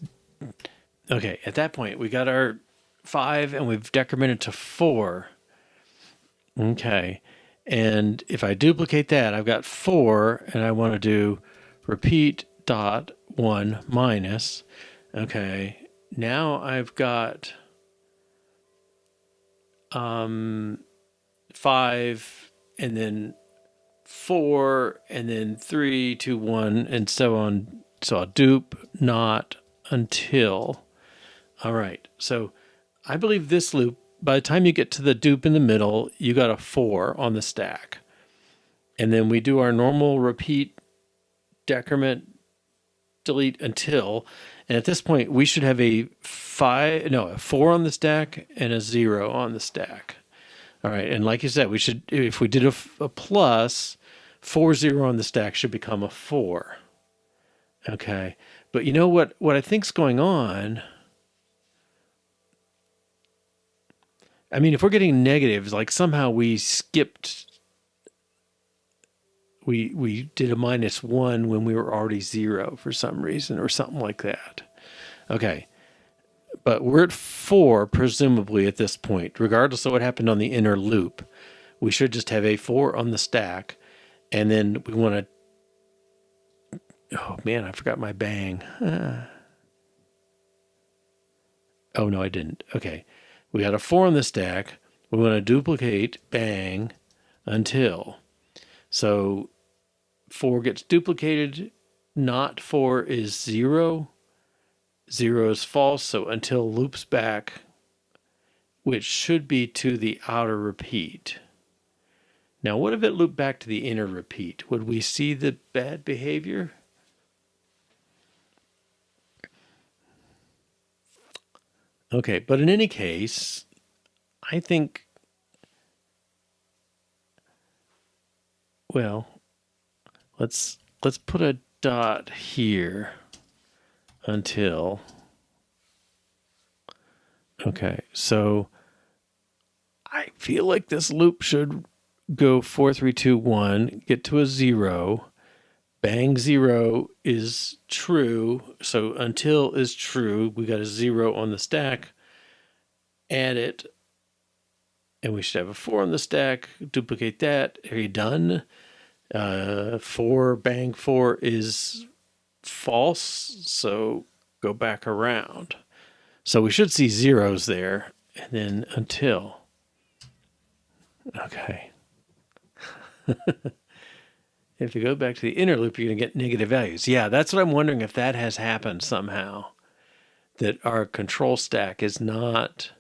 Okay, at that point we got our 5 and we've decremented to 4. Okay, and if I duplicate that, I've got 4, and I want to do repeat dot 1 minus. Okay, now I've got 5 and then 4 and then 3, 2, 1 and so on. So I'll dupe not until. All right, so I believe this loop, by the time you get to the dupe in the middle, you got a 4 on the stack. And then we do our normal repeat decrement delete until, and at this point we should have a 4 on the stack and a 0 on the stack. All right, and like you said, we should, if we did a plus, 4 0 on the stack should become a 4. Okay, but you know what I think's going on? I mean, if we're getting negatives, like somehow we skipped, we did a -1 when we were already 0 for some reason or something like that. Okay, but we're at 4 presumably at this point, regardless of what happened on the inner loop. We should just have a 4 on the stack, and then we want to. Oh man, I forgot my bang. Oh no, I didn't. Okay, we got a 4 on the stack. We want to duplicate bang until. So 4 gets duplicated. Not 4 is 0. 0 is false. So until loops back, which should be to the outer repeat. Now, what if it looped back to the inner repeat? Would we see the bad behavior? Okay, but in any case, I think, well, let's put a dot here until. Okay, so I feel like this loop should go 4 3 2 1, get to a 0. Bang 0 is true. So until is true. We got a 0 on the stack. Add it. And we should have a 4 on the stack. Duplicate that. Are you done? 4 bang 4 is false. So go back around. So we should see zeros there. And then until. Okay. If you go back to the inner loop, you're going to get negative values. Yeah, that's what I'm wondering, if that has happened somehow. That our control stack is not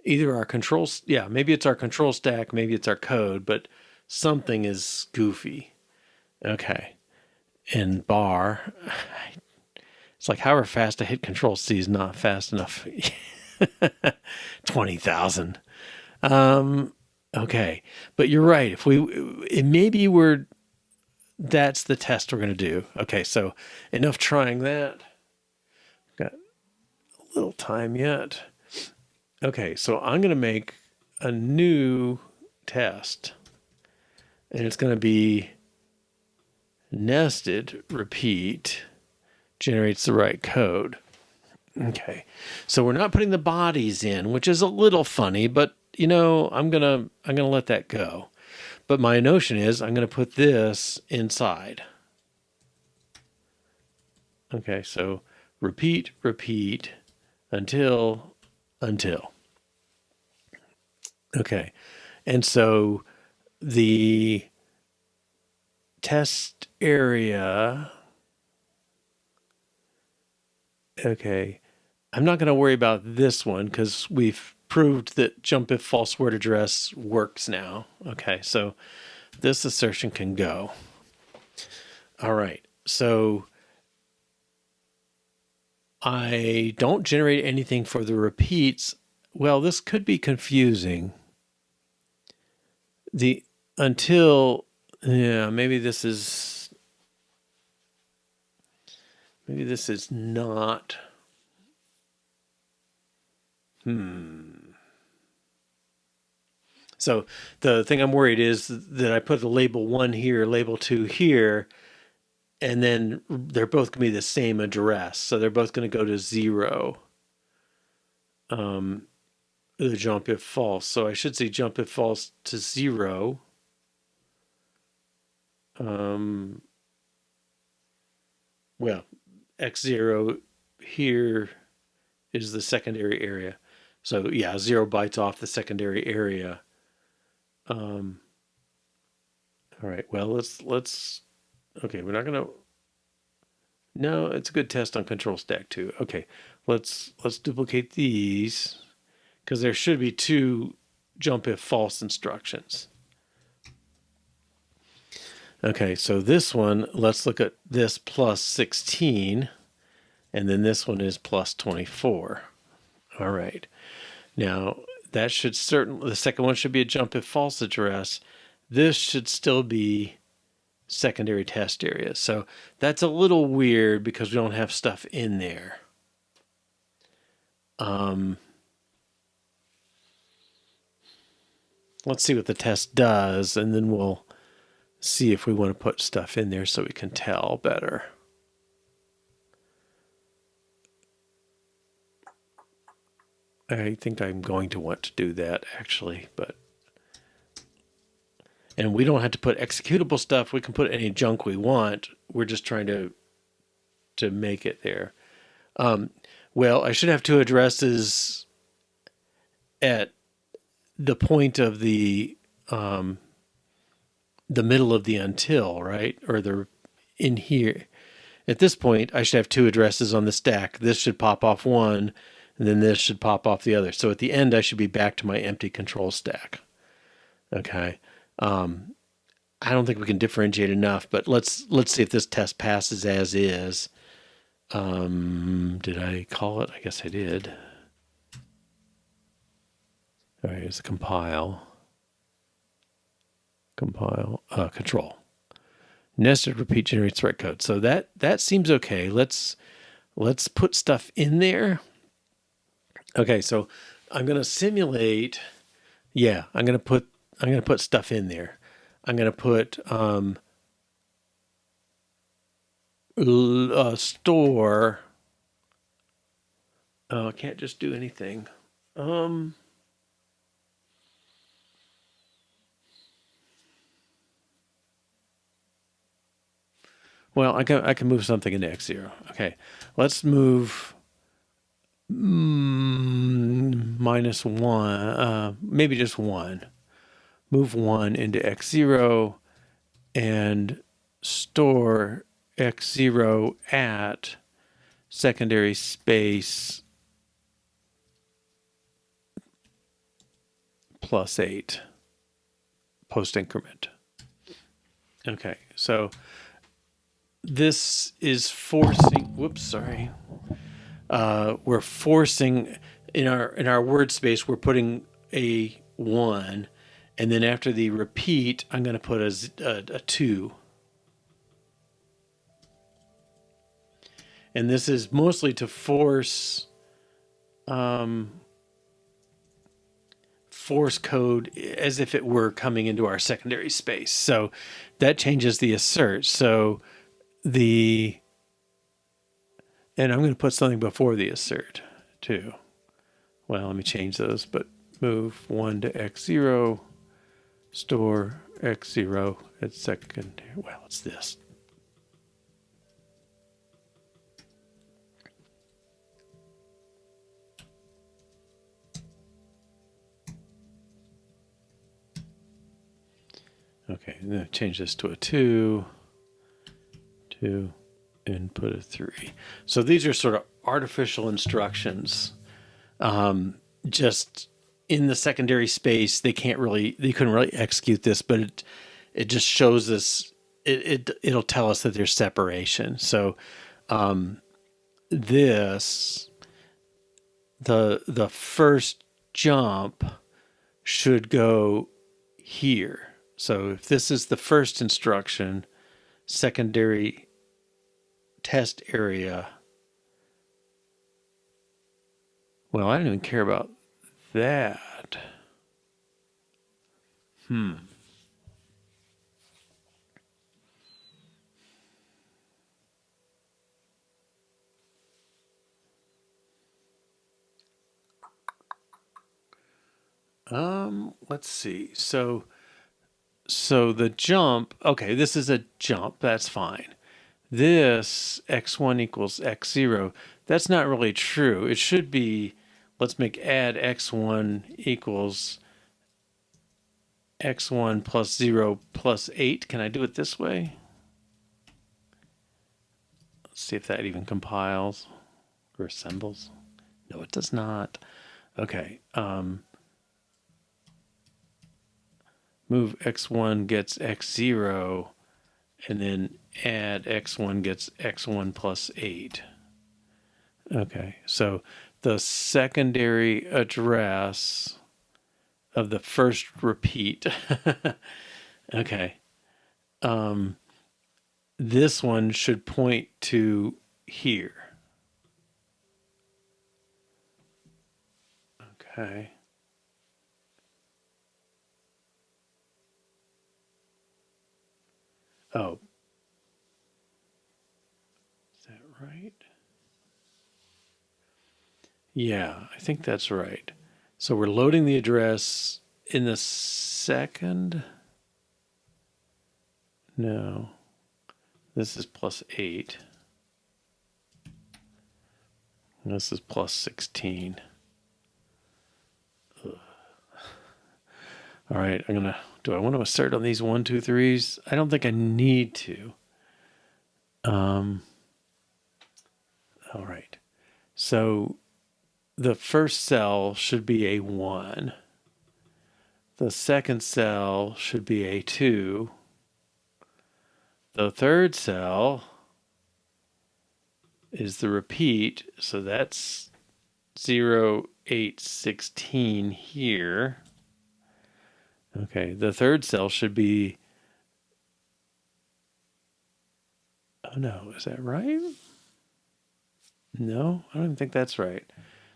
either our control. Yeah, maybe it's our control stack, maybe it's our code, but something is goofy. Okay. And bar. It's like however fast I hit control C is not fast enough. 20,000. Okay. But you're right. That's the test we're going to do. Okay, so enough trying that. Got a little time yet. Okay, so I'm going to make a new test. And it's going to be nested repeat generates the right code. Okay, so we're not putting the bodies in, which is a little funny, but I'm gonna let that go. But my notion is I'm going to put this inside. Okay, so repeat until. Okay, and so the test area. Okay, I'm not going to worry about this one because we've proved that jump if false word address works now. Okay, so this assertion can go. All right, so I don't generate anything for the repeats. Well, this could be confusing. The until, yeah, maybe this is not. So the thing I'm worried is that I put the label 1 here, label 2 here, and then they're both going to be the same address. So they're both going to go to 0. The jump if false. So I should say jump if false to 0. Well, X0 here is the secondary area. So yeah, 0 bytes off the secondary area. All right. Well, let's. Okay, we're not gonna. No, it's a good test on control stack too. Okay, let's duplicate these because there should be 2 jump if false instructions. Okay, so this one, let's look at this plus 16, and then this one is plus 24. All right. Now, that should certainly, the second one should be a jump if false address. This should still be secondary test area. So that's a little weird because we don't have stuff in there. Let's see what the test does, and then we'll see if we want to put stuff in there so we can tell better. I think I'm going to want to do that actually, and we don't have to put executable stuff. We can put any junk we want. We're just trying to make it there. Well, I should have two addresses at the point of the middle of the until, right? Or the in here. At this point, I should have two addresses on the stack. This should pop off one, and then this should pop off the other. So at the end, I should be back to my empty control stack. Okay. I don't think we can differentiate enough, but let's see if this test passes as is. Did I call it? I guess I did. All right, here's the compile. Control. Nested repeat generates threat code. So that seems okay. Let's put stuff in there. Okay, so I'm gonna simulate. Yeah, I'm gonna put stuff in there. I'm gonna put store. Oh, I can't just do anything. Well, I can move something into X0. Okay, let's move -1, maybe just 1. Move 1 into X0 and store X0 at secondary space +8 post increment. Okay, so this is forcing, we're forcing in our word space, we're putting a 1, and then after the repeat, I'm going to put a 2. And this is mostly to force code as if it were coming into our secondary space. So that changes the assert. So and I'm going to put something before the assert too. Well, let me change those, but move 1 to X0, store X0 at secondary. Well, it's this. Okay, I'm going to change this to a 2, and put a 3. So these are sort of artificial instructions. Just in the secondary space, they couldn't really execute this, but it just shows us, it'll tell us that there's separation. So the first jump should go here. So if this is the first instruction, secondary test area. Well, I don't even care about that. Let's see. So the jump, okay, this is a jump, that's fine. This x1 equals x0, that's not really true. It should be, let's make add x1 equals x1 plus 0 plus 8. Can I do it this way? Let's see if that even compiles or assembles. No, it does not. Okay. Move x1 gets x0. and then add x1 gets x1 plus 8. Okay, so the secondary address of the first repeat. Okay. This one should point to here. Okay. Oh. Is that right? Yeah, I think that's right. So we're loading the address in the second. No. This is plus 8. This is plus 16. Ugh. All right, do I want to assert on these 1, 2, 3s? I don't think I need to. All right. So the first cell should be a 1. The second cell should be a 2. The third cell is the repeat, so that's 0, 8, 16 here. Okay, the third cell should be, oh no, is that right? No, I don't even think that's right.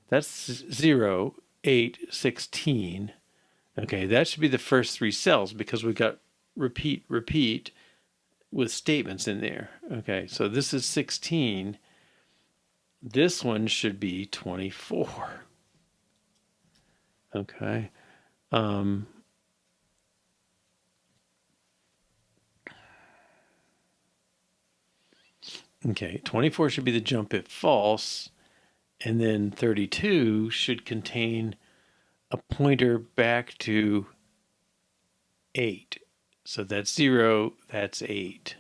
That's 0, 8, 16. Okay, that should be the first 3 cells because we've got repeat, repeat with statements in there. Okay, so this is 16. This one should be 24. Okay. Okay, 24 should be the jump if false, and then 32 should contain a pointer back to 8. So that's 0, that's 8.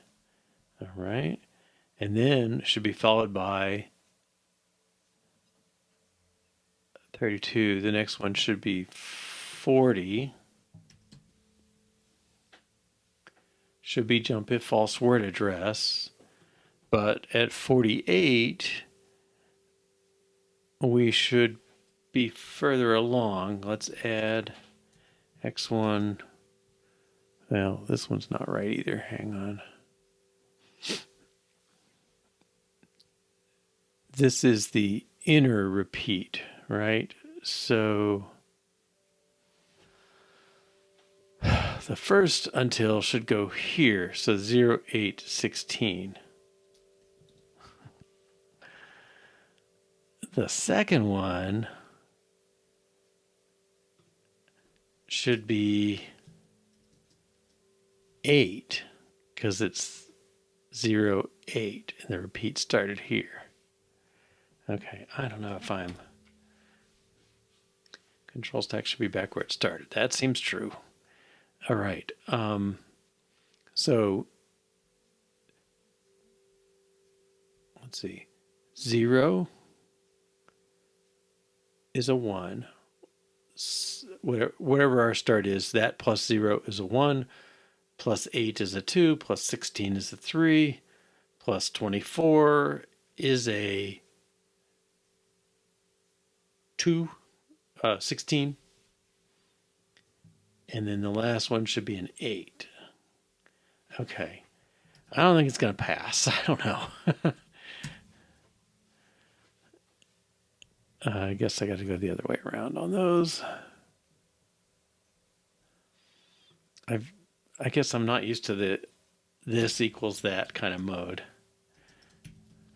All right. And then should be followed by 32. The next one should be 40. Should be jump if false word address. But at 48, we should be further along. Let's add x1. Well, this one's not right either. Hang on. This is the inner repeat, right? So the first until should go here. So 0, 8, 16. The second one should be 8 because it's 0, 8 and the repeat started here. Okay, I don't know if I'm... Control stack should be back where it started. That seems true. All right. So let's see. 0 is a 1. Whatever our start is, that plus 0 is a 1, plus 8 is a 2, plus 16 is a 3, plus 24 is a 2, 16. And then the last one should be an 8. Okay. I don't think it's going to pass. I don't know. I guess I got to go the other way around on those. I guess I'm not used to the this equals that kind of mode.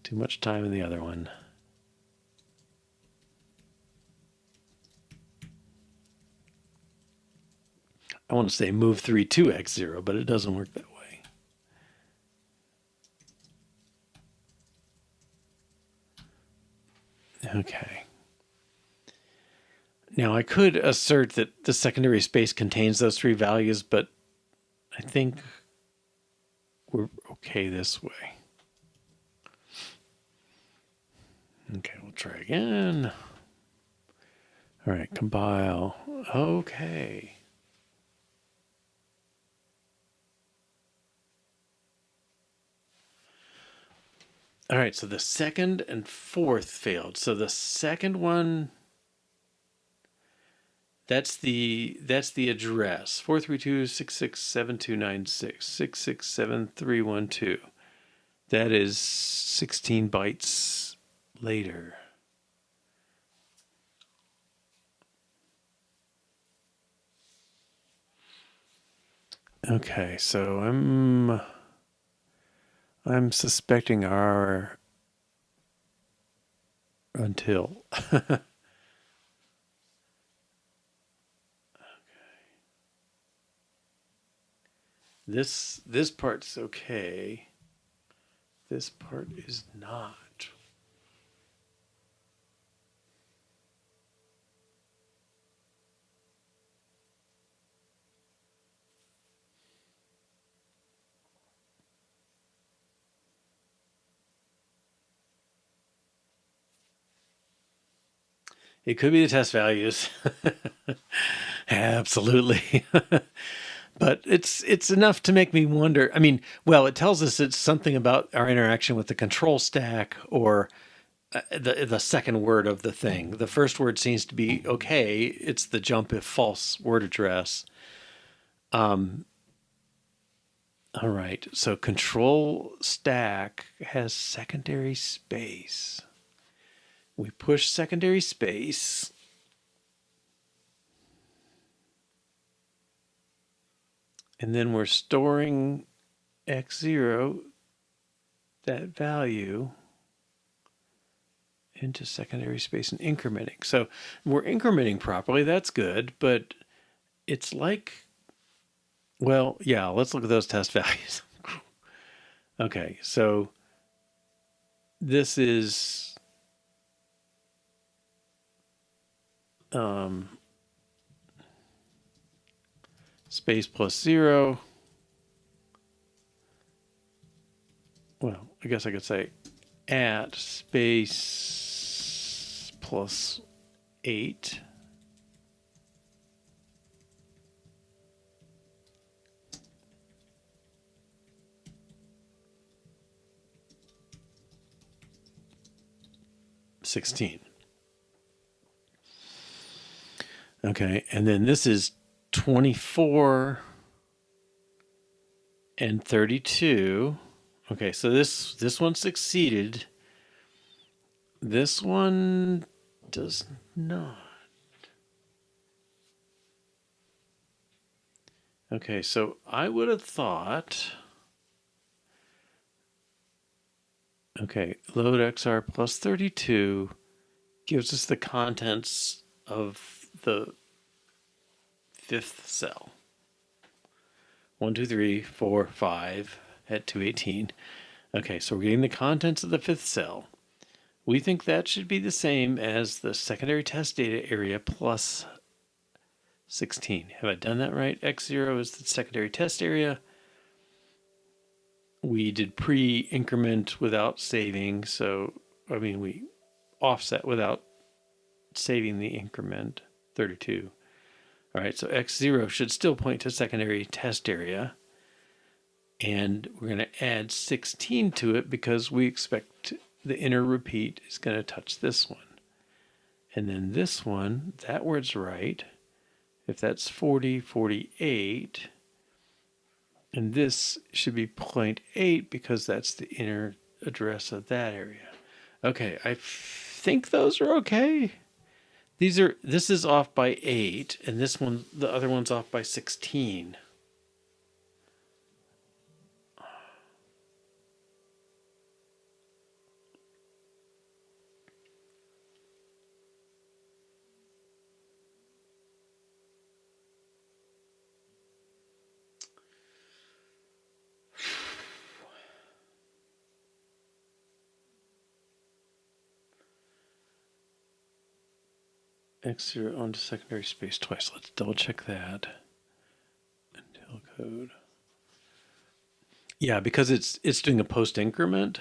Too much time in the other one. I want to say move 3 to x0, but it doesn't work that way. Okay. Now I could assert that the secondary space contains those 3 values, but I think we're okay this way. Okay, we'll try again. All right, compile. Okay. All right, so the second and fourth failed. So the second one, that's the address 432-667-296 667-312. That is 16 bytes later. Okay, so I'm suspecting our until. This part's okay. This part is not. It could be the test values. Absolutely. But it's enough to make me wonder. I mean, well, it tells us it's something about our interaction with the control stack or the second word of the thing. The first word seems to be okay. It's the jump if false word address. All right. So control stack has secondary space. We push secondary space. And then we're storing x0, that value, into secondary space and incrementing. So we're incrementing properly. That's good. But it's like, well, yeah, let's look at those test values. Okay. So this is space plus 0. Well, I guess I could say at space plus 8. $16. Okay, and then this is 24 and 32. Okay, so this one succeeded. This one does not. Okay, so I would have thought. Okay, load XR plus 32 gives us the contents of the fifth cell. 1, 2, 3, 4, 5 at 218. Okay, so we're getting the contents of the fifth cell. We think that should be the same as the secondary test data area plus 16. Have I done that right? X0 is the secondary test area. We did pre-increment without saving, so, I mean, we offset without saving the increment, 32. All right, so X0 should still point to secondary test area. And we're going to add 16 to it because we expect the inner repeat is going to touch this one. And then this one, that word's right. If that's 40, 48, and this should be 0.8 because that's the inner address of that area. Okay, I think those are okay. This is off by 8, and this one, the other one's off by 16. X0 onto secondary space twice. Let's double check that. Until code. Yeah, because it's doing a post increment.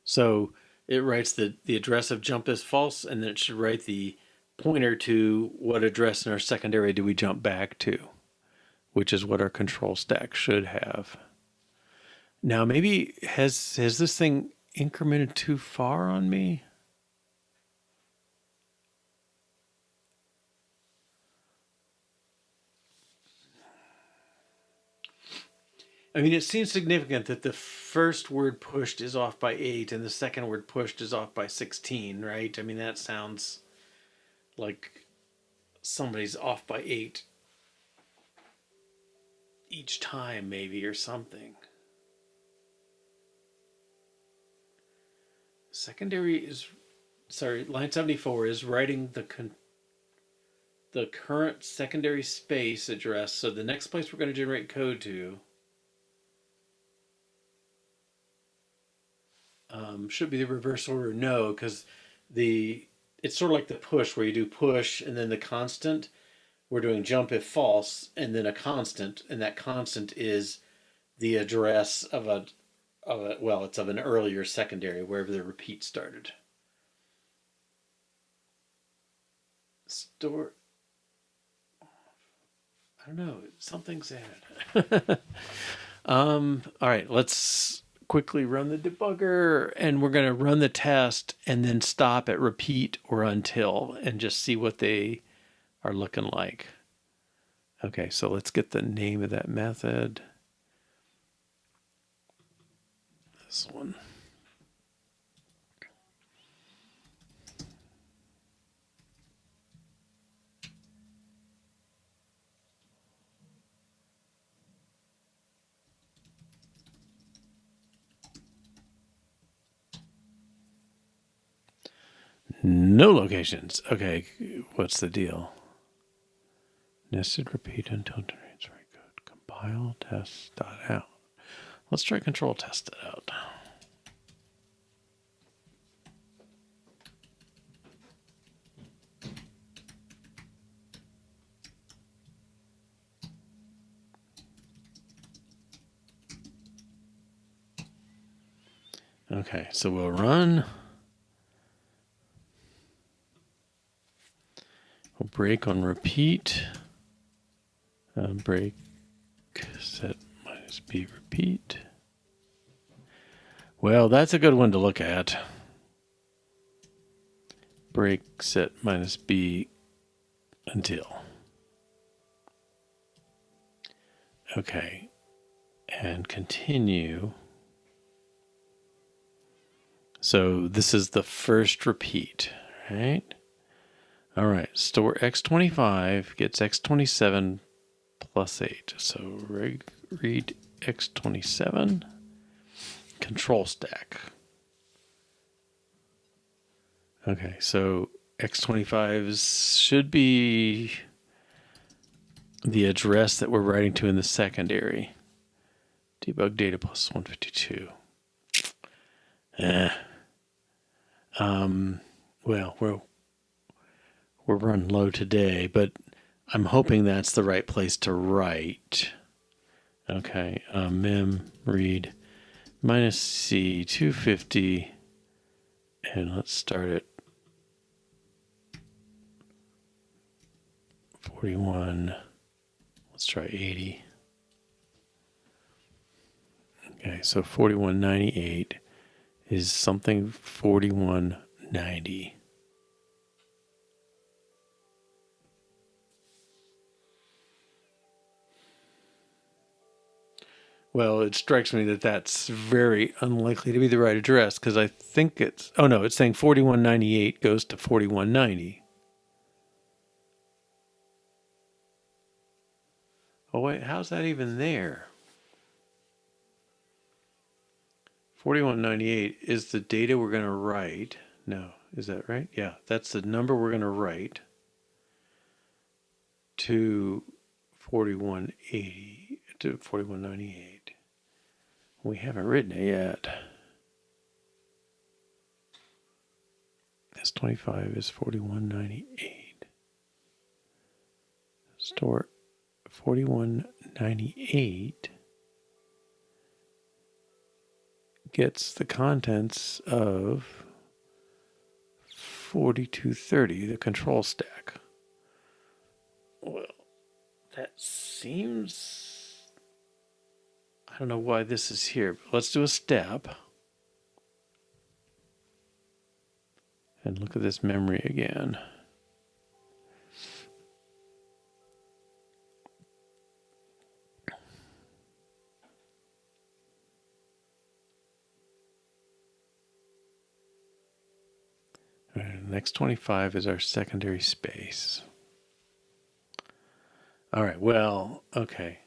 So it writes the address of jump is false, and then it should write the pointer to what address in our secondary do we jump back to, which is what our control stack should have. Now maybe has this thing incremented too far on me? I mean, it seems significant that the first word pushed is off by 8 and the second word pushed is off by 16, right? I mean, that sounds like somebody's off by 8 each time, maybe, or something. Secondary is, sorry, line 74 is writing the current secondary space address. So the next place we're going to generate code to should be the reverse order. No, because it's sort of like the push where you do push and then the constant. We're doing jump if false and then a constant, and that constant is the address of a well, it's of an earlier secondary wherever the repeat started. Store. I don't know. Something's added. All right. Let's quickly run the debugger, and we're going to run the test and then stop at repeat or until and just see what they are looking like. Okay, so let's get the name of that method. This one. No locations. Okay, what's the deal? Nested repeat until generates very good. Compile test dot out. Let's try control test it out. Okay, so we'll run. We'll break on repeat. Break set minus b repeat. Well, that's a good one to look at. Break set minus b until. Okay, and continue. So this is the first repeat, right? All right, store x25 gets x27 plus 8. So read x27, control stack. Okay, so x25 should be the address that we're writing to in the secondary. Debug data plus 152. Well, we're running low today, but I'm hoping that's the right place to write. Okay, mem read minus c 250, and let's start at 41. Let's try 80. Okay, so 4198 is something 4190. Well, it strikes me that that's very unlikely to be the right address because I think it's, oh no, it's saying 4198 goes to 4190. Oh wait, how's that even there? 4198 is the data we're going to write. No, is that right? Yeah, that's the number we're going to write to 4180 to 4198. We haven't written it yet. S25 is 4198. Store 4198 gets the contents of 4230, the control stack. Well, that seems, I don't know why this is here, but let's do a step. And look at this memory again. All right, next 25 is our secondary space. All right, well, okay.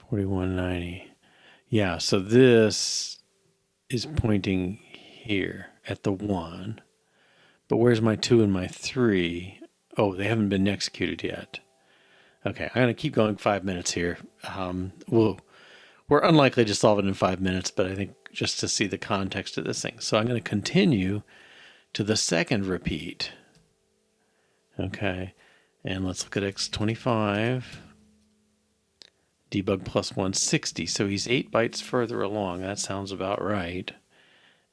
4190. Yeah, so this is pointing here at the 1. But where's my 2 and my 3? Oh, they haven't been executed yet. Okay, I'm going to keep going 5 minutes here. We're unlikely to solve it in 5 minutes, but I think just to see the context of this thing. So I'm going to continue to the second repeat. Okay, and let's look at x25. Debug plus 160. So he's 8 bytes further along. That sounds about right.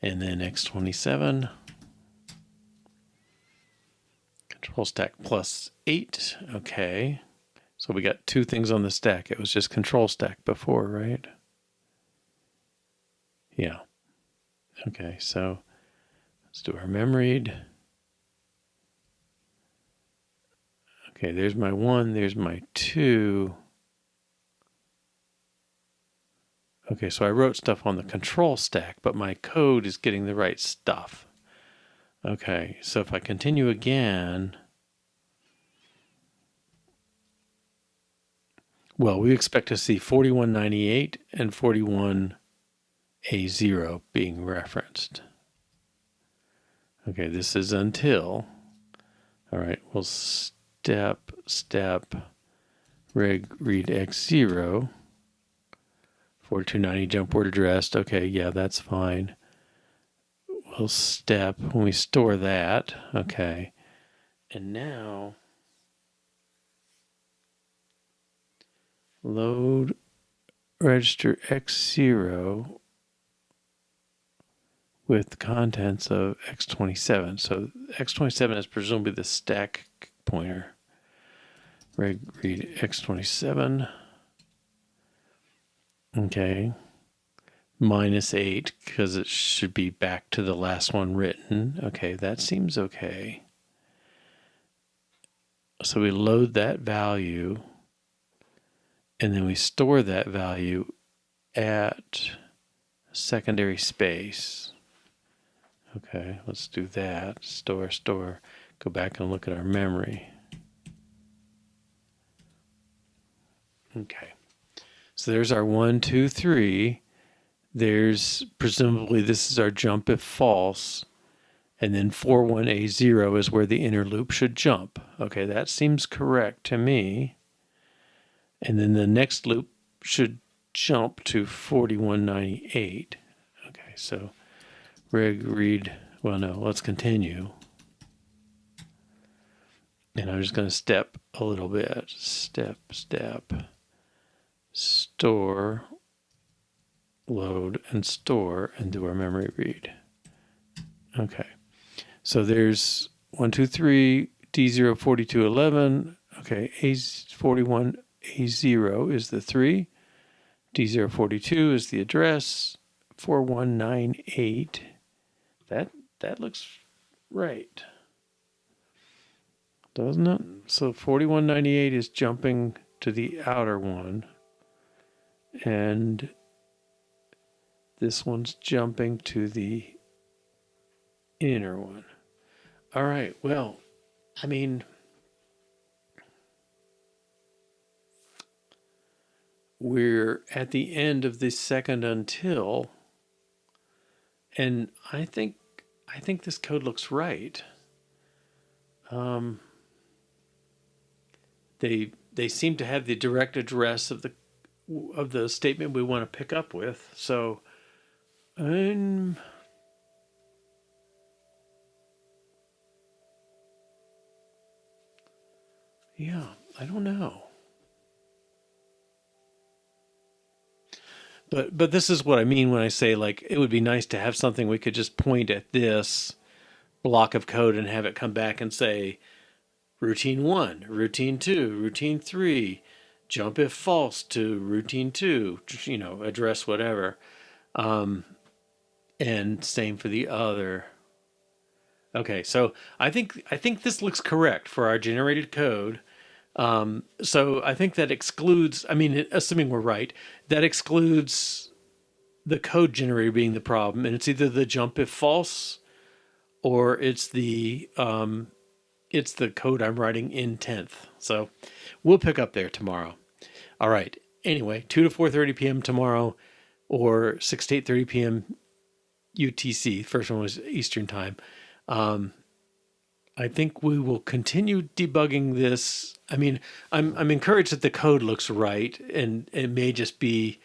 And then x27. Control stack plus 8. Okay. So we got 2 things on the stack. It was just control stack before, right? Yeah. Okay, so let's do our memread. Okay, there's my 1, there's my 2. Okay, so I wrote stuff on the control stack, but my code is getting the right stuff. Okay, so if I continue again, well, we expect to see 4198 and 41A0 being referenced. Okay, this is until. All right, we'll step, reg read x0. 4290 jump word addressed. Okay, yeah, that's fine. We'll step when we store that. Okay. And now load register x0 with the contents of x27. So x27 is presumably the stack pointer. Reg read x27. Okay. -8 because it should be back to the last one written. Okay, that seems okay. So we load that value and then we store that value at secondary space. Okay, let's do that. Store. Go back and look at our memory. Okay. So there's our 1, 2, 3. There's presumably this is our jump if false. And then 41A0 is where the inner loop should jump. Okay, that seems correct to me. And then the next loop should jump to 4198. Okay, so reg read, well, no, let's continue. And I'm just going to step a little bit. Step. Store, load, and store, and do our memory read. Okay. So there's 1, 2, 3, D0, 42, 11. Okay, A41, A0 is the 3. D0, 42 is the address. 4198. That looks right, doesn't it? So 4198 is jumping to the outer one. And this one's jumping to the inner one. All right, well, I mean, we're at the end of the second until, and I think this code looks right. They seem to have the direct address of the statement we want to pick up with. So, yeah, I don't know. But this is what I mean when I say, like, it would be nice to have something we could just point at this block of code and have it come back and say, routine 1, routine 2, routine 3, jump if false to routine 2, address whatever. and same for the other. Okay, so I think this looks correct for our generated code. So I think that excludes. I mean, assuming we're right, that excludes the code generator being the problem, and it's either the jump if false or it's the code I'm writing in 10th. So we'll pick up there tomorrow. All right. Anyway, 2 to 4:30 p.m. tomorrow, or 6 to 8:30 p.m. UTC. First one was Eastern time. I think we will continue debugging this. I mean, I'm encouraged that the code looks right, and it may just be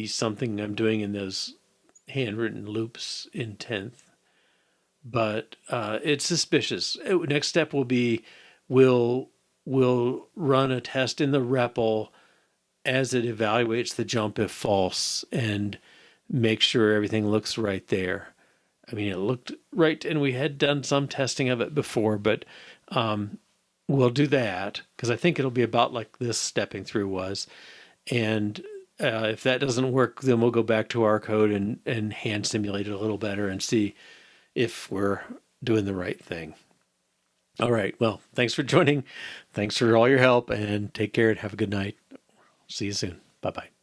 something I'm doing in those handwritten loops in 10th. But it's suspicious. Next step will be we'll run a test in the REPL as it evaluates the jump if false and make sure everything looks right there. I mean, it looked right, and we had done some testing of it before, but we'll do that because I think it'll be about like this stepping through was. And if that doesn't work, then we'll go back to our code and hand simulate it a little better and see if we're doing the right thing. All right. Well, thanks for joining. Thanks for all your help, and take care and have a good night. See you soon. Bye bye.